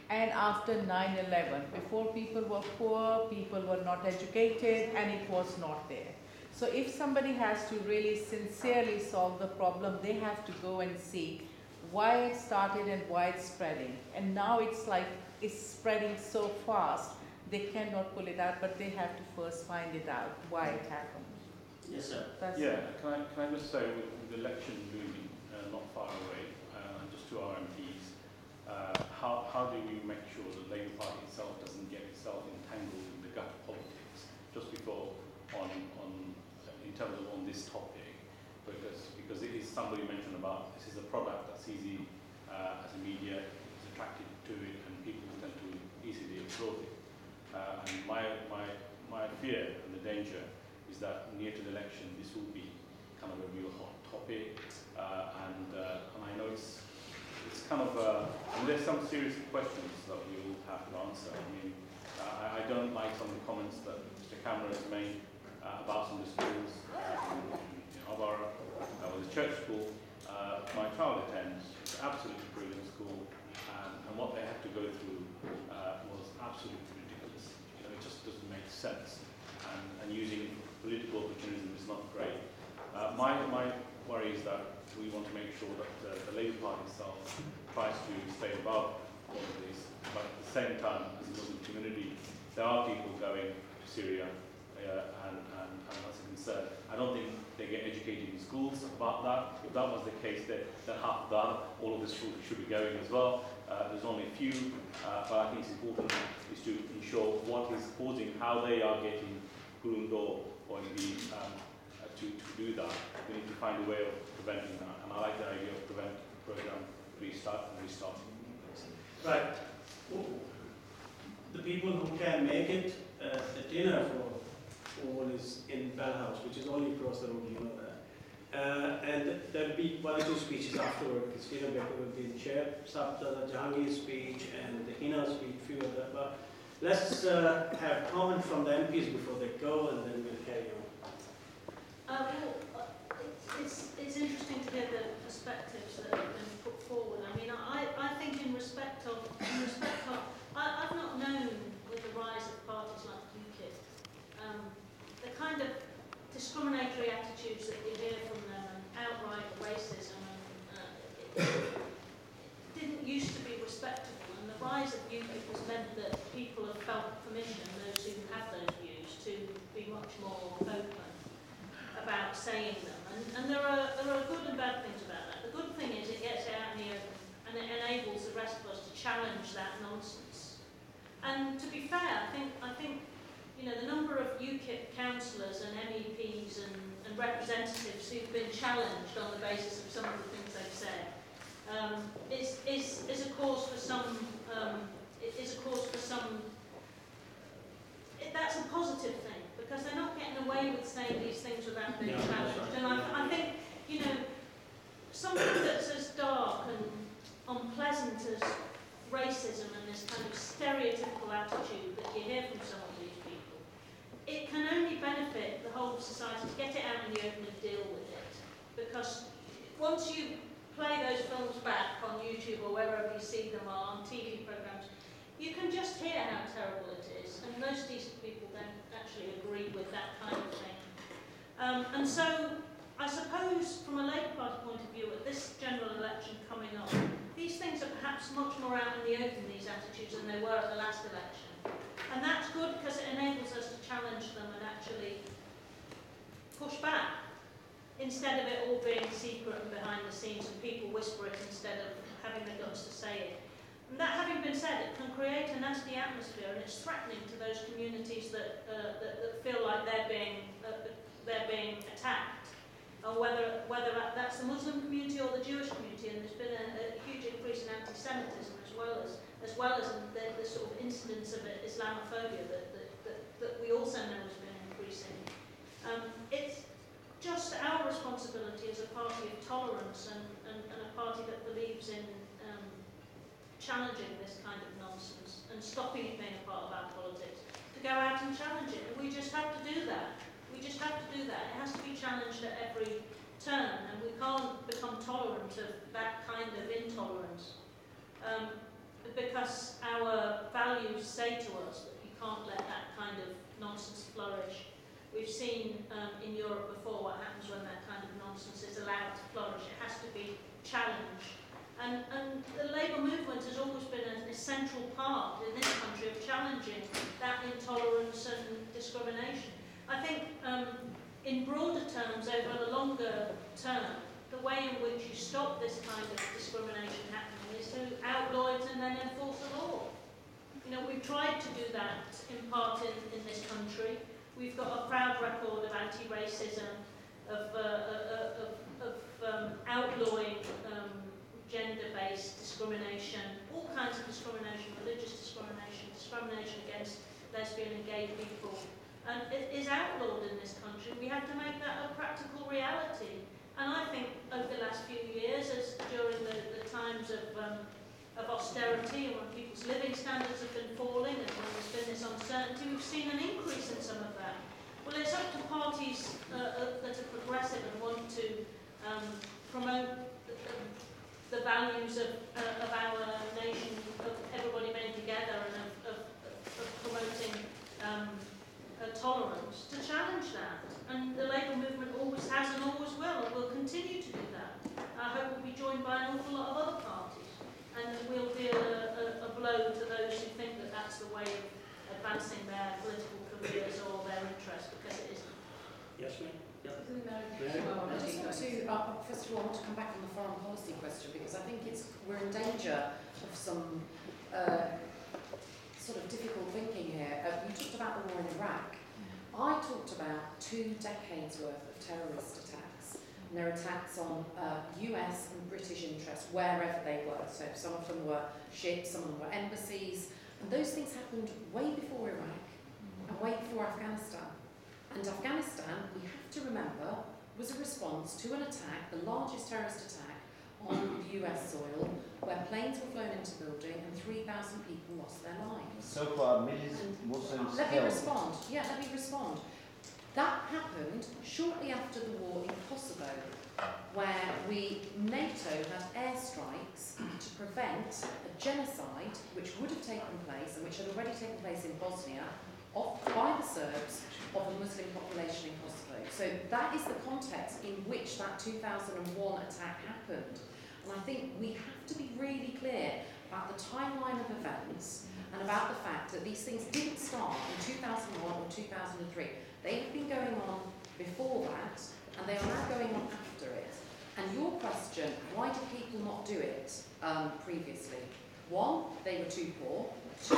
And after 9/11, before people were poor, people were not educated, and it was not there. So if somebody has to really sincerely solve the problem, they have to go and see why it started and why it's spreading. And now it's like, it's spreading so fast, they cannot pull it out, but they have to first find it out, why it happened. Yes, sir. Can I just say, with the election looming not far away, just to our MPs, how do we make sure the Labour Party itself doesn't get itself entangled in the gut politics just before in terms of on this topic, because it is, somebody mentioned about this is a product that's easy as a media is attracted to it and people tend to easily absorb it. And my fear and the danger is that near to the election this will be kind of a real hot topic, and I know it's kind of and there's some serious questions that we will have to answer. I mean, I don't like some of the comments that Mr. Cameron has made about some of the schools in our borough, or the church school my child attends. It's an absolutely brilliant school, and what they had to go through was absolutely ridiculous. You know, it just doesn't make sense, and using political opportunism is not great. My worry is that we want to make sure that the Labour Party itself tries to stay above all of this, but at the same time, as a Muslim community, there are people going to Syria, and that's a concern. I don't think they get educated in schools about that. If that was the case, then half done, all of this should be going as well. There's only a few, but I think it's important is to ensure what is causing, how they are getting groomed or indeed to do that. We need to find a way of preventing that, and I like the idea of program restarting. Right. The people who can make it, the dinner for all is in Bell House, which is only across the road, you know that. And there'll be one or two speeches afterward. Christina Becker will be in chair, Sabta Jahangir's speech, and the Hina speech, few of them. But let's have comment from the MPs before they go, and then we'll carry on. It's interesting to hear the perspectives that have been put forward. I mean, I think in respect of, I've not known with the rise of parties like UKIP, the kind of discriminatory attitudes that you hear from them and outright racism didn't used to be respectable, and the rise of UKIP has meant that people have felt permission, those who have those views, to be much more open about saying them, and there are good and bad things about that. The good thing is it gets it out in the open, and it enables the rest of us to challenge that nonsense. And to be fair, I think you know, the number of UKIP councillors and MEPs and representatives who've been challenged on the basis of some of the things they've said is a cause for some. That's a positive thing, because they're not getting away with saying these things without being challenged. And I think, you know, something that's as dark and unpleasant as racism and this kind of stereotypical attitude that you hear from some of these people, it can only benefit the whole of society to get it out in the open and deal with it. Because once you play those films back on YouTube or wherever you see them, or on TV programmes, you can just hear how terrible it is, and most decent people don't actually agree with that kind of thing. And so, I suppose, from a Labour Party point of view, at this general election coming up, these things are perhaps much more out in the open, these attitudes, than they were at the last election. And that's good because it enables us to challenge them and actually push back, instead of it all being secret and behind the scenes and people whisper it instead of having the guts to say it. And that having been said, it can create a nasty atmosphere, and it's threatening to those communities that feel like they're being attacked. Or whether that's the Muslim community or the Jewish community, and there's been a huge increase in anti-Semitism as well as the sort of incidence of Islamophobia that we also know has been increasing. It's just our responsibility as a party of tolerance and a party that believes in challenging this kind of nonsense and stopping it being a part of our politics, to go out and challenge it. And we just have to do that. We just have to do that. It has to be challenged at every turn, and we can't become tolerant of that kind of intolerance. Because our values say to us that you can't let that kind of nonsense flourish. We've seen in Europe before what happens when that kind of nonsense is allowed to flourish. It has to be challenged. And the Labour movement has always been an essential part in this country of challenging that intolerance and discrimination. I think in broader terms, over the longer term, the way in which you stop this kind of discrimination happening is to outlaw it and then enforce the law. You know, we've tried to do that in part in this country. We've got a proud record of anti-racism, of outlawing gender-based discrimination, all kinds of discrimination, religious discrimination, discrimination against lesbian and gay people. And it is outlawed in this country. We have to make that a practical reality. And I think over the last few years, as during the times of austerity and when people's living standards have been falling and when there's been this uncertainty, we've seen an increase in some of that. Well, it's up to parties that are progressive and want to promote the values of our nation, of everybody being together, and of promoting tolerance, to challenge that. And the Labour movement always has and always will, and will continue to do that. I hope we'll be joined by an awful lot of other parties, and we'll deal a blow to those who think that that's the way of advancing their political careers or their interests, because it isn't. Yes, ma'am. Yeah. I just want to, first of all, I want to come back on the foreign policy question, because I think we're in danger of some sort of difficult thinking here. You talked about the war in Iraq. I talked about 2 decades worth of terrorist attacks. And they're attacks on US and British interests, wherever they were. So some of them were ships, some of them were embassies. And those things happened way before Iraq and way before Afghanistan. And Afghanistan, we have to remember, was a response to an attack, the largest terrorist attack on US soil, where planes were flown into the building and 3,000 people lost their lives. So far, millions of Muslims Let me killed. respond. Yeah, let me respond. That happened shortly after the war in Kosovo, where NATO had airstrikes to prevent a genocide which would have taken place, and which had already taken place in Bosnia, by the Serbs, of a Muslim population in Kosovo. So that is the context in which that 2001 attack happened. And I think we have to be really clear about the timeline of events and about the fact that these things didn't start in 2001 or 2003. They have been going on before that, and they are now going on after it. And your question, why did people not do it previously? 1, they were too poor. 2,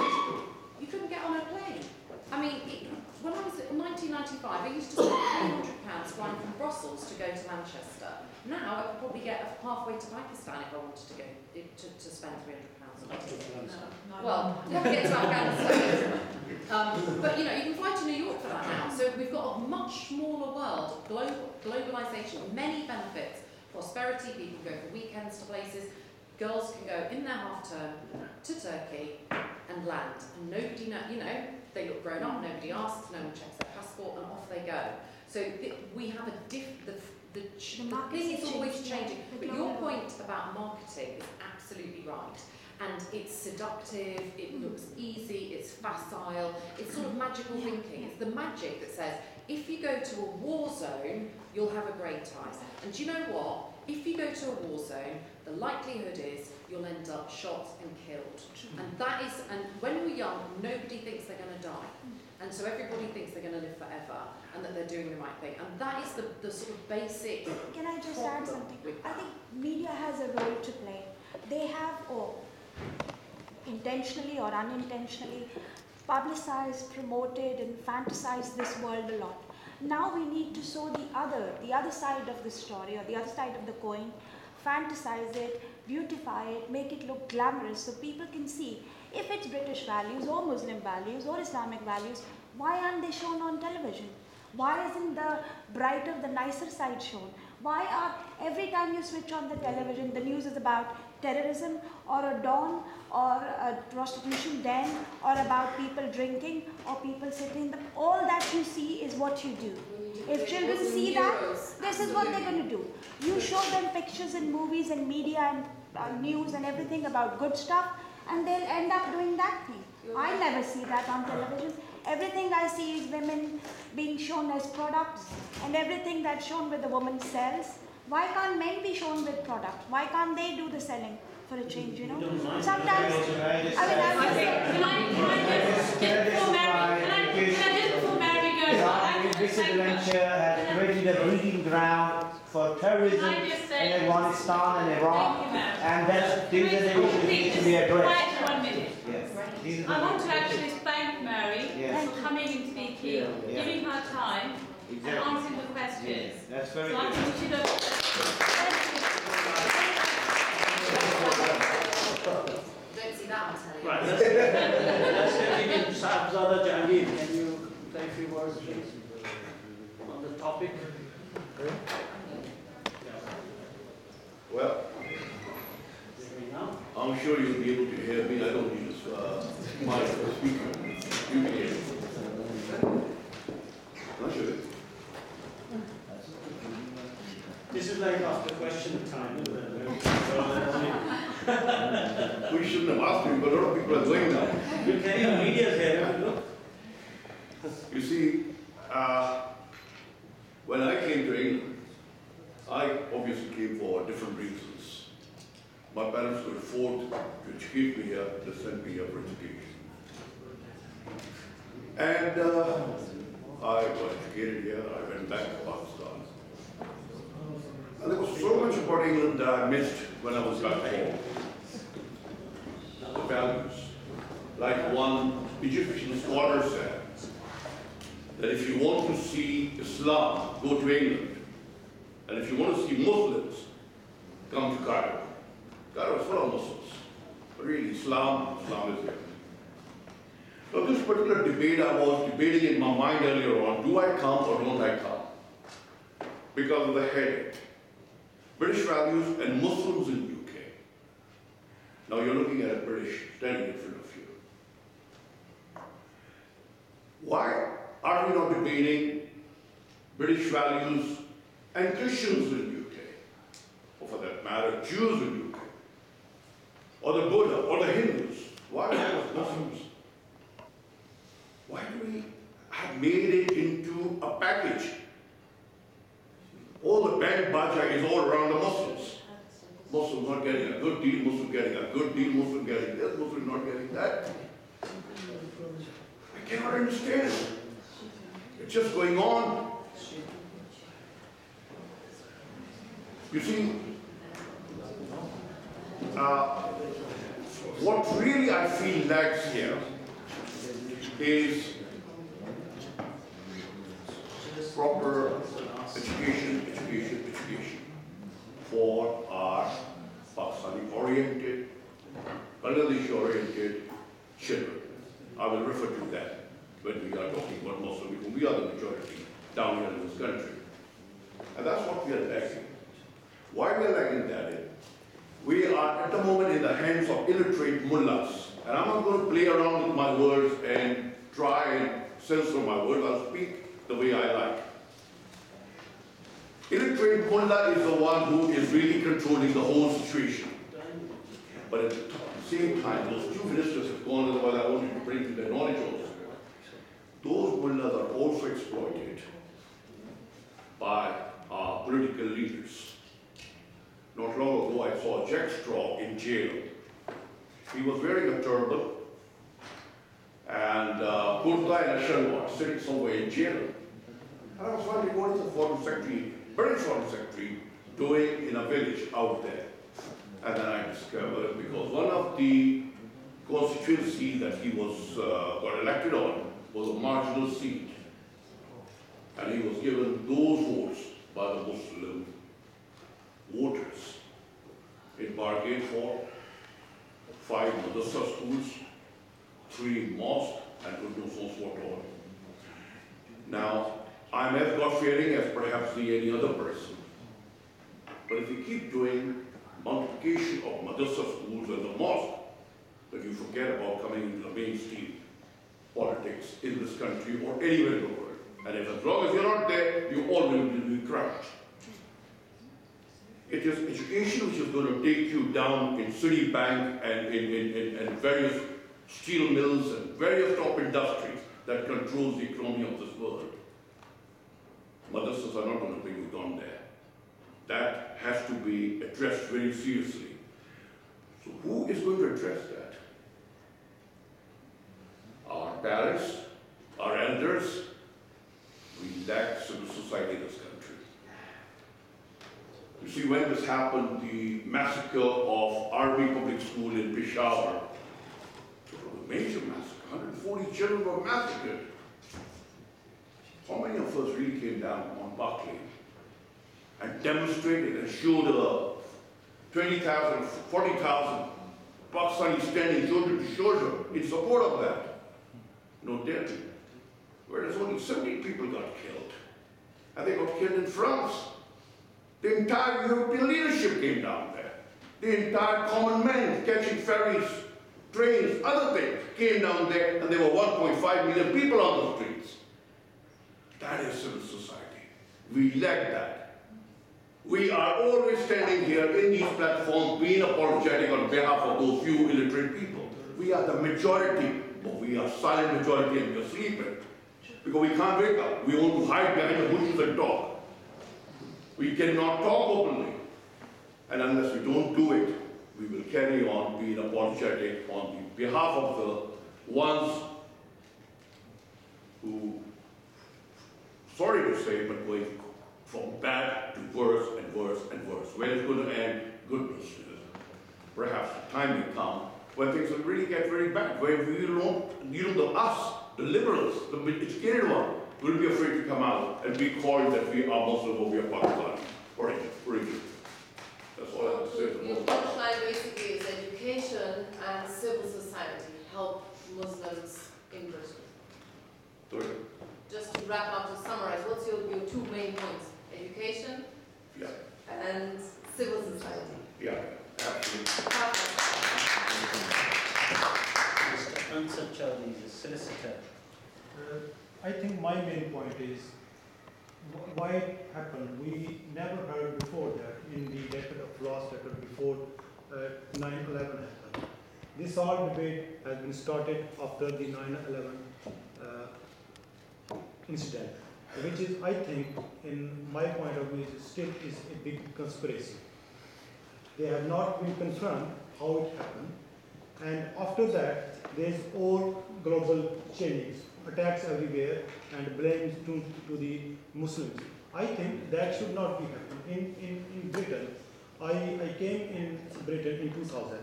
you couldn't get on a plane. I mean, when I was in 1995, I used to spend £300 flying from Brussels to go to Manchester. Now I could probably get halfway to Pakistan if I wanted to go to spend £300 a month. Well, not get to Afghanistan. But you know, you can fly to New York for that now. So we've got a much smaller world, globalisation, many benefits, prosperity. People go for weekends to places. Girls can go in their half term to Turkey. and land. And nobody know, you know, they look grown up, nobody asks, no one checks their passport, and off they go. So we have a the thing is always changing. But your point about marketing is absolutely right. And it's seductive, it looks easy, it's facile, it's sort of magical thinking. It's the magic that says, if you go to a war zone, you'll have a great time. And do you know what? If you go to a war zone, the likelihood is you'll end up shot and killed. And that is, and when we're young, nobody thinks they're going to die. And so everybody thinks they're going to live forever and that they're doing the right thing. And that is the sort of basic. Can I just add something? I think media has a role to play. They have, intentionally or unintentionally, publicized, promoted, and fantasized this world a lot. Now we need to show the other side of the story, or the other side of the coin, fantasize it, beautify it, make it look glamorous so people can see if it's British values or Muslim values or Islamic values, why aren't they shown on television? Why isn't the brighter, the nicer side shown? Why are, every time you switch on the television, the news is about terrorism or a dawn or a prostitution den or about people drinking or people sitting, all that you see is what you do. If children see that, this is what they're going to do. You show them pictures and movies and media and news and everything about good stuff, and they'll end up doing that thing. I never see that on television. Everything I see is women being shown as products, and everything that's shown with the woman sells. Why can't men be shown with products? Why can't they do the selling for a change, you know? Sometimes, Visit Venture has created a breeding ground for terrorism in Afghanistan and Iraq, and that's these are the issues that need to be addressed. Quiet 1 minute. Yes. I want to actually thank Mary for coming and speaking, giving her time, and answering the questions. Yes. That's very so good. I think we should Don't see that, I'm telling you. Right, let's take it. Sahibzada Jahangir, can you say a few words, please, on the topic? Well, I'm sure you'll be able to hear me. I don't use mic or speaker. You can hear me. Not sure. This is like after question time, isn't it? We shouldn't have asked you, but a lot of people are going now. You can hear media here, look. You see, when I came to England, I obviously came for different reasons. My parents could afford to educate me here, they sent me here for education. And I got educated here, I went back to Pakistan. And there was so much about England that I missed when I was back home. The values. Like one Egyptian scholar said, that if you want to see Islam, go to England. And if you want to see Muslims, come to Cairo. Cairo is full of Muslims. But really, Islam is here. So this particular debate I was debating in my mind earlier on, do I come or don't I come? Because of the headache. British values and Muslims in UK. Now you're looking at a British standing in front of you. Why are we not debating British values and Christians in UK? Or for that matter, Jews in UK? Or the Buddha, or the Hindus? Why not Muslims? Why do we have made it into a package? All the bad baja is all around the Muslims. Muslims not getting a good deal, Muslim getting a good deal, Muslim getting this, Muslim not getting that. I cannot understand it. It's just going on. You see, what really I feel lacks here is proper education for our Pakistani-oriented, Bangladeshi-oriented children. I will refer to that when we are talking about Muslim, because we are the majority down here in this country. And that's what we are lacking. Why we are lacking that is, we are at the moment in the hands of illiterate mullahs And I'm not going to play around with my words and try and censor my words. I'll speak the way I like. Illiterate mullah is the one who is really controlling the whole situation. But at the same time, those two ministers have gone, otherwise I wanted to bring to their knowledge also. Those mullahs are also exploited by our political leaders. Not long ago, I saw Jack Straw in jail. He was wearing a turban and kurta and a shalwar, sitting somewhere in jail. And I was wondering, what is the foreign secretary, British foreign secretary, doing in a village out there? And then I discovered, because one of the constituencies that he was got elected on was a marginal seat. And he was given those votes by the Muslim voters. It bargained for 5 madrasa schools, 3 mosques, and goodness knows what all. Now, I'm as God-fearing as perhaps any other person. But if we keep doing multiplication of madrasa schools and the mosque, then you forget about coming into the mainstream politics in this country or anywhere in the world. And if as long as you're not there, you always will be crushed. It is education which is going to take you down in Citibank and in various steel mills and various top industries that controls the economy of this world. Madrasas are not going to bring you down there. That has to be addressed very seriously. So who is going to address that? Our parents, our elders. We lack civil society in this country. You see, when this happened, the massacre of Army Public School in Peshawar, it was a major massacre. 140 children were massacred. How many of us really came down on Barclay and demonstrated and showed 20,000, 40,000 Pakistani standing shoulder to shoulder in support of that? No death. Whereas only 70 people got killed. And they got killed in France. The entire European leadership came down there. The entire common men catching ferries, trains, other things came down there, and there were 1.5 million people on the streets. That is civil society. We lack that. We are always standing here in these platforms being apologetic on behalf of those few illiterate people. We are the majority, but we are silent majority and we are sleeping. Because we can't wake up. We want to hide behind the bushes and talk. We cannot talk openly. And unless we don't do it, we will carry on being apologetic on the behalf of the ones who, sorry to say, but going from bad to worse and worse and worse. Where it's going to end, goodness knows. Perhaps the time will come when things will really get very bad, where we don't, us, the liberals, the educated one, will be afraid to come out and be called that we are Muslim or we are Pakistan or Egypt. That's all I have to say. Your punchline basically is education and civil society help Muslims in Britain. Sorry? Just to wrap up, to summarize, what's your 2 main points? Education and civil society. Yeah, absolutely. Mr. Ansar Chowdhury is a solicitor. I think my main point is why it happened. We never heard before that in the decade of last decade before 9/11 happened. This whole debate has been started after the 9/11 incident, which is, I think, in my point of view, still is a big conspiracy. They have not been confirmed how it happened, and after that, there's all global changes, attacks everywhere, and blame to the Muslims. I think that should not be happening. In Britain, I came in Britain in 2000,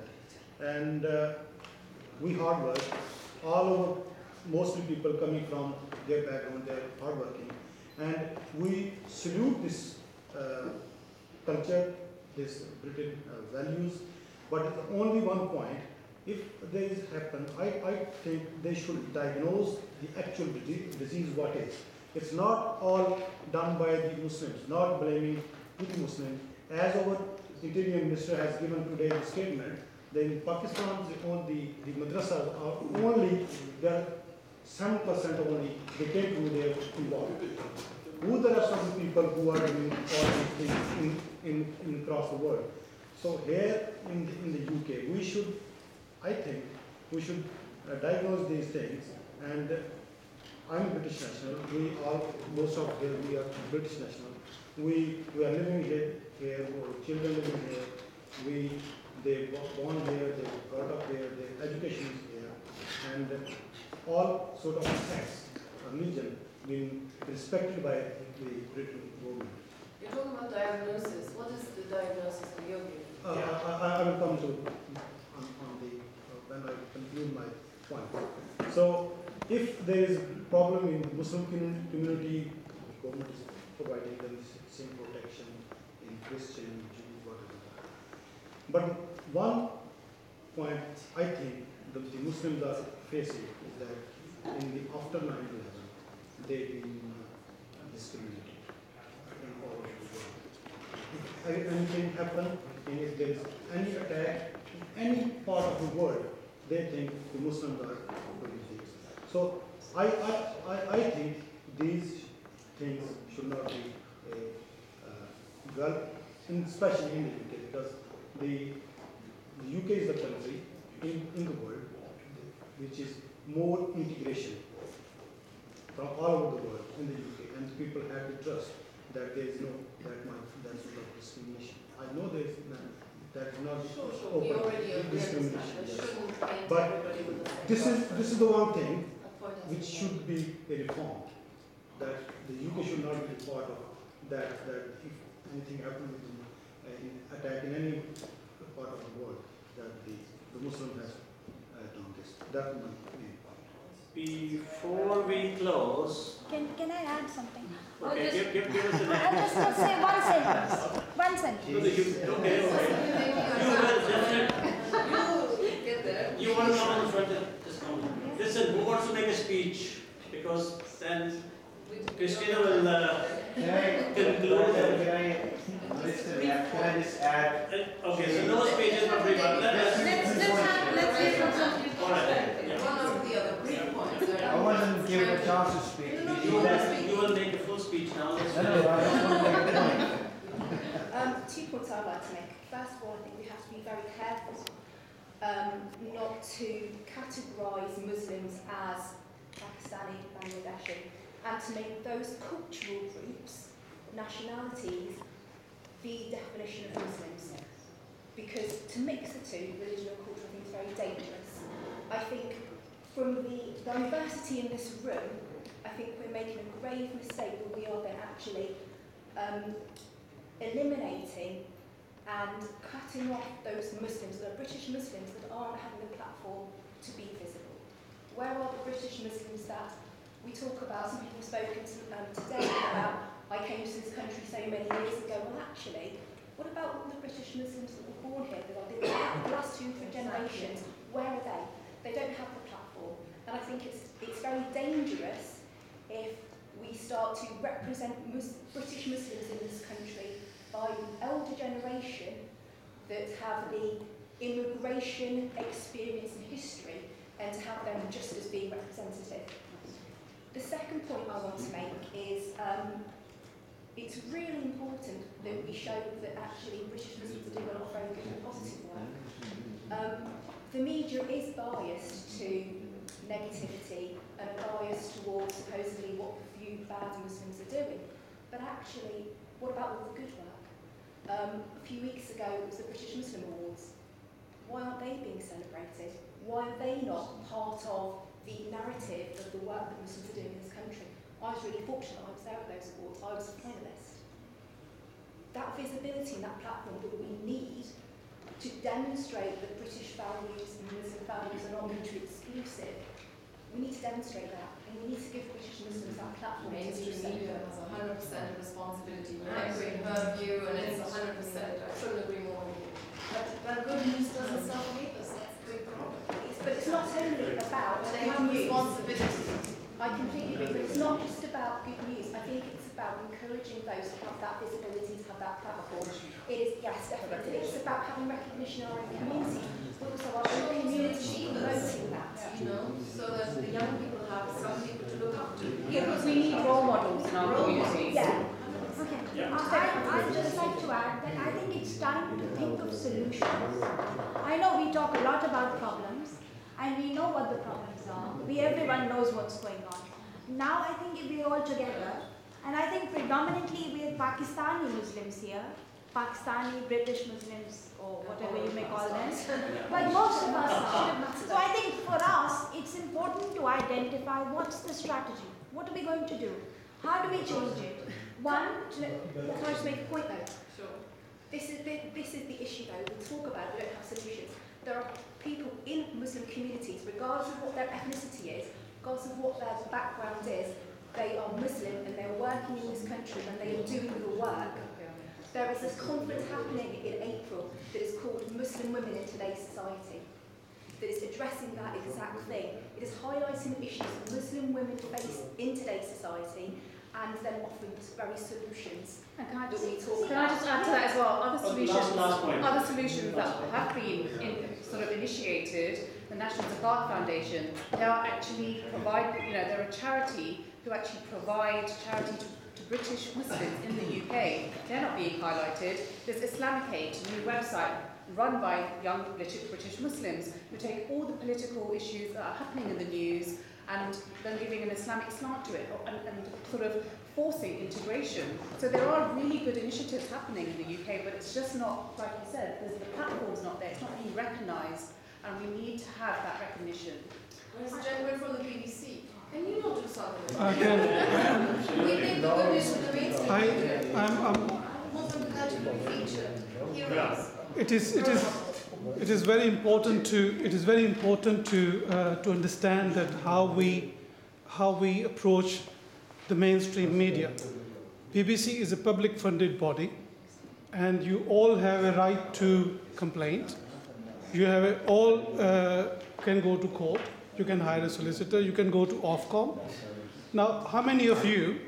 and we hard work, all over, mostly people coming from their background, they're hardworking, and we salute this culture, this Britain values, but only one point. If this happens, I think they should diagnose the actual disease what is. It's not all done by the Muslims, not blaming the Muslims. As our Interior Minister has given today the statement Then in Pakistan, the madrasas are only, there are 7% only, they came to their involved. Who the rest of the people who are doing all these things in across the world? So here in the UK, we should, I think, we should diagnose these things. And I'm British national. We are, most of here, we are British national. We are living here, our children living here. They born here, they brought up here, their education is here, and all sort of sects, religion, being respected by the British government. You're talking about diagnosis. What is the diagnosis for your view? I will come to on the when I conclude my point. So, if there is a problem in the Muslim community, the government is providing them the same protection in Christian, Jew, whatever. But one point I think that the Muslims are facing is that in the after 9/11, they've been discriminated in all over the world. If anything happens, and if there is any attack in any part of the world, they think the Muslims are doing this. So I think these things should not be well, especially in the UK, because the UK is the country in the world which is more integration from all over the world in the UK, and people have to trust that there is no that sort of discrimination. I know there is that is not open discrimination. Yes. But this is the one thing which should be reformed. That the UK should not be part of that. That if anything happens in attack in any part of the world, that the Muslim has done this. That's my main point. Before we close, Can I add something? okay, give us an I'll just say one sentence. One sentence. Okay. You will definitely. You want to come on the front? Just come. Listen, who wants to make a speech? Because then Christina will conclude. Can I just add? Okay, so no speeches for everyone. Let's hear from some people. All right. One of the other brief points. I want them to give it a chance to speak. You will make a full speech now. I just want to make a point. 2 points I'd like to make. First of all, I think we have to be very careful not to categorise Muslims as Pakistani, Bangladeshi, and to make those cultural groups, nationalities, the definition of Muslims. Because to mix the two, religion and culture, I think is very dangerous. I think from the diversity in this room, I think we're making a grave mistake where we are then actually eliminating and cutting off those Muslims, that are British Muslims, that aren't having the platform to be visible. Where are the British Muslims that we talk about? Some people have spoken today about, I came to this country so many years ago. Well, actually, what about all the British Muslims that were born here, that are the last 2 or 3 generations? Where are they? They don't have the platform. And I think it's very dangerous if we start to represent British Muslims in this country by the elder generation that have the immigration experience and history, and to have them just as being representative. The second point I want to make is it's really important that we show that actually British Muslims are doing a lot of very good and positive work. The media is biased to negativity and biased towards supposedly what the few bad Muslims are doing. But actually, what about all the good work? A few weeks ago, it was the British Muslim Awards. Why aren't they being celebrated? Why are they not part of the narrative of the work that Muslims are doing in this country? I was really fortunate I was there at those awards. I was a finalist. That visibility and that platform that we need to demonstrate that British values and Muslim values are not mutually exclusive, we need to demonstrate that, and we need to give British Muslims that platform. Mainstream media has 100% responsibility. I agree in her view, and it's 100%. I couldn't agree more with you. But good news doesn't sell papers. That's the big problem. But it's not only about they have responsibility. I completely agree, but it's not just about good news. I think it's about encouraging those to have that visibility, to have that platform. It is, yes, definitely. It's about having recognition in our own community. But it's time to think of solutions. I know we talk a lot about problems, and we know what the problems are. Everyone knows what's going on. Now I think if we're all together, and I think predominantly we're Pakistani Muslims here, Pakistani, British Muslims, or whatever you may call them, but most of us are. So I think for us, it's important to identify what's the strategy. What are we going to do? How do we change it? One, can I just make a point though? Sure. This is the issue though. We talk about it, we don't have solutions. There are people in Muslim communities, regardless of what their ethnicity is, regardless of what their background is, they are Muslim and they're working in this country and they are doing the work. There is this conference happening in April that is called Muslim Women in Today's Society, that is addressing that exact thing. It is highlighting the issues that Muslim women face in today's society and then offering very solutions. And can I that we talk can I about. just add to that as well? Other solutions, last point. other solutions that have been sort of initiated. The National Zakat Foundation, they are actually they're a charity who actually provide charity to British Muslims in the UK. They're not being highlighted. There's Islamic Aid, a new website run by young British Muslims who take all the political issues that are happening in the news and then giving an Islamic slant to it and sort of forcing integration. So there are really good initiatives happening in the UK, but it's just not, like you said, the platform's not there, it's not being recognised, and we need to have that recognition. Where's the gentleman from the BBC? Can you not do something? I can. We think the good news of the mainstream. I'm Muslim culture to be featured. Heroes. It is very important to understand that how we approach the mainstream media. BBC is a public funded body, and you all have a right to complaint. You have all can go to court. You can hire a solicitor. You can go to Ofcom. Now, how many of you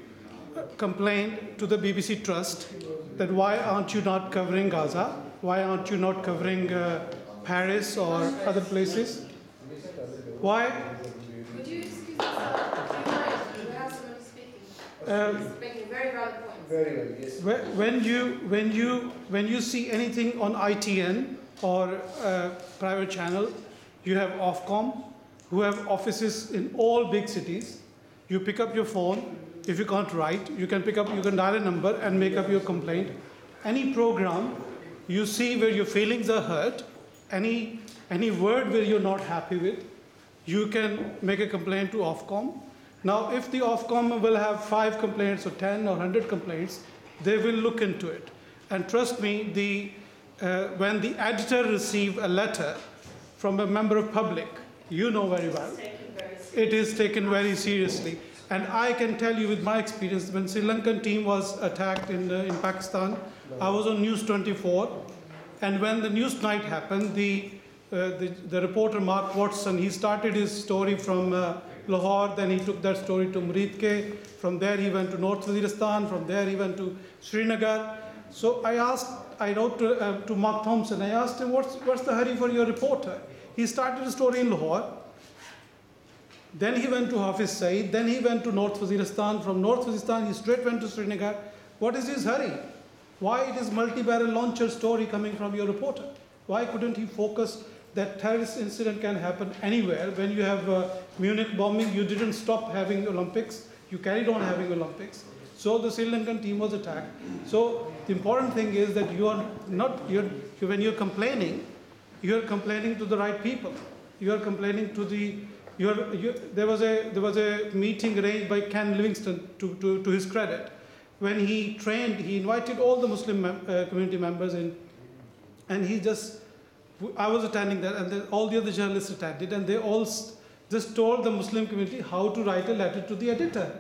complained to the BBC Trust that why aren't you not covering Gaza? Why aren't you not covering Paris or other places? Why? Would you excuse us? We have someone speaking. Making very valid points. Very well, yes. When you see anything on ITN or private channel, you have Ofcom, who have offices in all big cities. You pick up your phone. If you can't write, you can dial a number and make up your complaint. Any program you see where your feelings are hurt, any word where you're not happy with, you can make a complaint to Ofcom. Now, if the Ofcom will have 5 complaints or 10 or 100 complaints, they will look into it. And trust me, when the editor receives a letter from a member of public, you know very well, it is taken very seriously. And I can tell you with my experience, when Sri Lankan team was attacked in Pakistan, I was on News 24, and when the news night happened, the reporter Mark Watson, he started his story from Lahore, then he took that story to Muridke, from there he went to North Waziristan, from there he went to Srinagar. So I wrote to Mark Thompson, I asked him, what's the hurry for your reporter? He started a story in Lahore, then he went to Hafiz Saeed, then he went to North Waziristan, from North Waziristan he straight went to Srinagar. What is his hurry? Why it is multi-barrel launcher story coming from your reporter? Why couldn't he focus that terrorist incident can happen anywhere? When you have Munich bombing, you didn't stop having Olympics, you carried on having Olympics. So the Sri Lankan team was attacked. So the important thing is that when you're complaining to the right people. You are complaining to there was a meeting arranged by Ken Livingstone to his credit. When he trained, he invited all the Muslim community members in, and I was attending that, and then all the other journalists attended, and they all just told the Muslim community how to write a letter to the editor.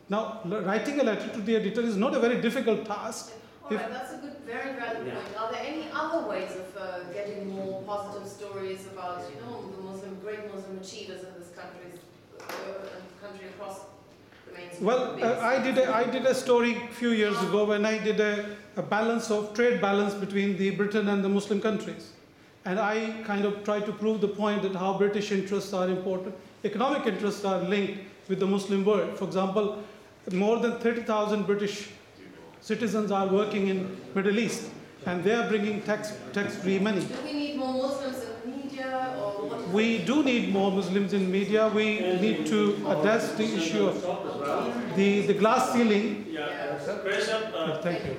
Now, writing a letter to the editor is not a very difficult task. All right, that's a good, very valid point. Are there any other ways of getting more positive stories about, the great Muslim achievers in this country across the mainstream? Well, I did a story a few years ago when I did a trade balance between Britain and the Muslim countries. And I kind of tried to prove the point that how British interests are important. Economic interests are linked with the Muslim world. For example, more than 30,000 British citizens are working in Middle East. and they are bringing tax-free money. Do we need more Muslims in the media, or what? We do need more Muslims in media. We need to address the issue of the glass ceiling. Thank you.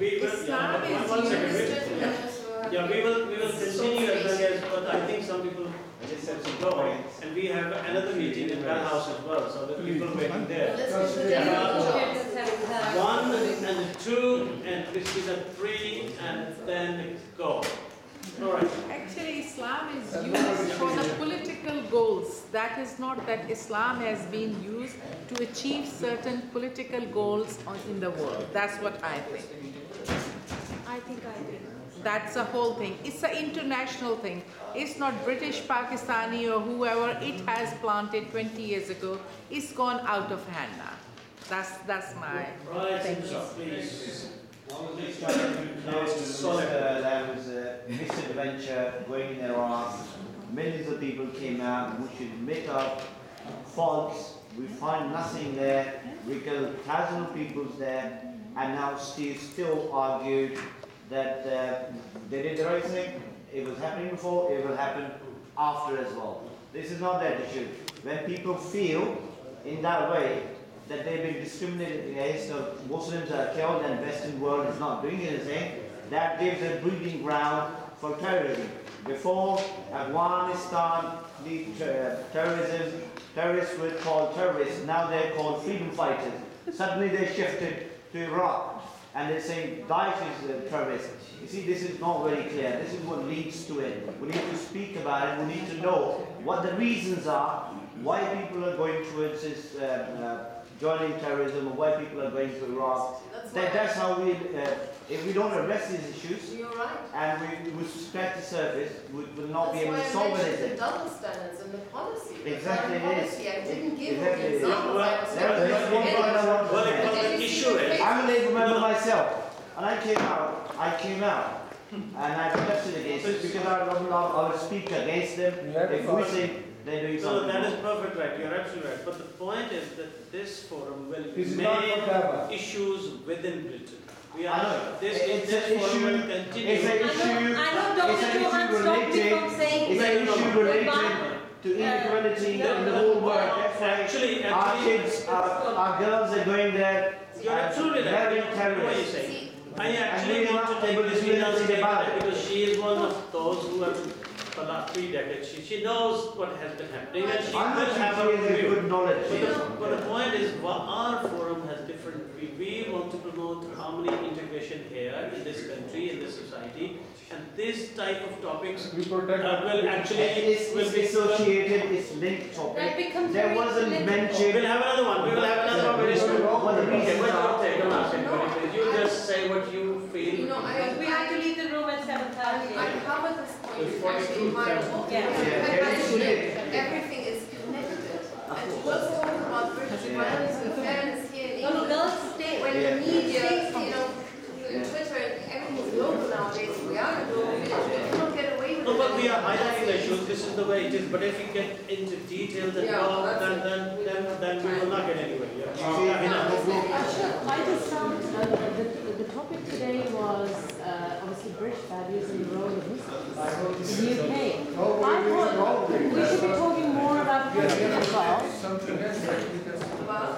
We will, we will continue as long as, but I think some people just have to go, and we have another meeting in that house as well, so the people waiting there. 1 and 2, and this is a 3, and then go. All right. Actually, Islam is used for the political goals. That is not that Islam has been used to achieve certain political goals in the world. That's what I think. I think I agree. That's the whole thing. It's an international thing. It's not British, Pakistani, or whoever it has planted 20 years ago. It's gone out of hand now. That's my thinking. There was a misadventure going in Iraq. Millions of people came out. We should admit our faults. We find nothing there. We killed thousands of people there, and now Steve still argued that they did the right thing. It was happening before. It will happen after as well. This is not that issue. When people feel in that way that they've been discriminated against, or Muslims are killed and Western world is not doing anything, that gives a breeding ground for terrorism. Before Afghanistan, the terrorists were called terrorists, now they're called freedom fighters. Suddenly they shifted to Iraq, and they're saying Daesh is a terrorist. You see, this is not very clear. This is what leads to it. We need to speak about it. We need to know what the reasons are, why people are going towards this joining terrorism, or why people are going to Iraq. That's how we, if we don't address these issues, and we scratch the surface, we will not be able to solve That's why I mentioned anything. the double standards and the policy. Exactly, The it is. policy. I didn't give Exactly, all the it is. examples. I'm a Labour member myself, and I came out, and I protested against it because I would speak against them if we say they're doing something. No, that is perfect right. You're absolutely right. But the point is that this forum will This is not main forever. issues within Britain. We I know. are this It's this an forum will issue. continue. It's an issue. I know It's Dr. an Johan issue stopped me related. from saying It's an issue related to inequality in the whole world. That's why Actually, our kids, our girls are going there. You're absolutely right. Very What are you terrorists. saying? I And actually we are want not to take able to this do without anything taking about it it. because she is one of those who have for the last 3 decades. She knows what has been happening and she I will think have she a has a review. good knowledge. But the point is, our forum has different. We want to promote harmony, integration here in this country, in this society, and this type of topics will actually It's associated, it's linked topic. There wasn't mentioned. We'll have another one. We will have another one very soon. What the Okay, reasons but are. don't ask anybody, please. You just say what you feel. You know, We have to leave the room at 7:30. I covered this point It's actually in my 42. report. Yeah. I mentioned that everything is connected. And she was talking about British values and fairness here in England. girls stay. When the media, you know, Twitter, everything is global nowadays. We are a global village. We cannot get away with it. No, but we are highlighting the issues. This is the way it is. But if we get into details and all, then we will not get anywhere. I just found the topic today was obviously British values and the role of Muslims in the UK. I thought we should be talking more about Britain as well. Well,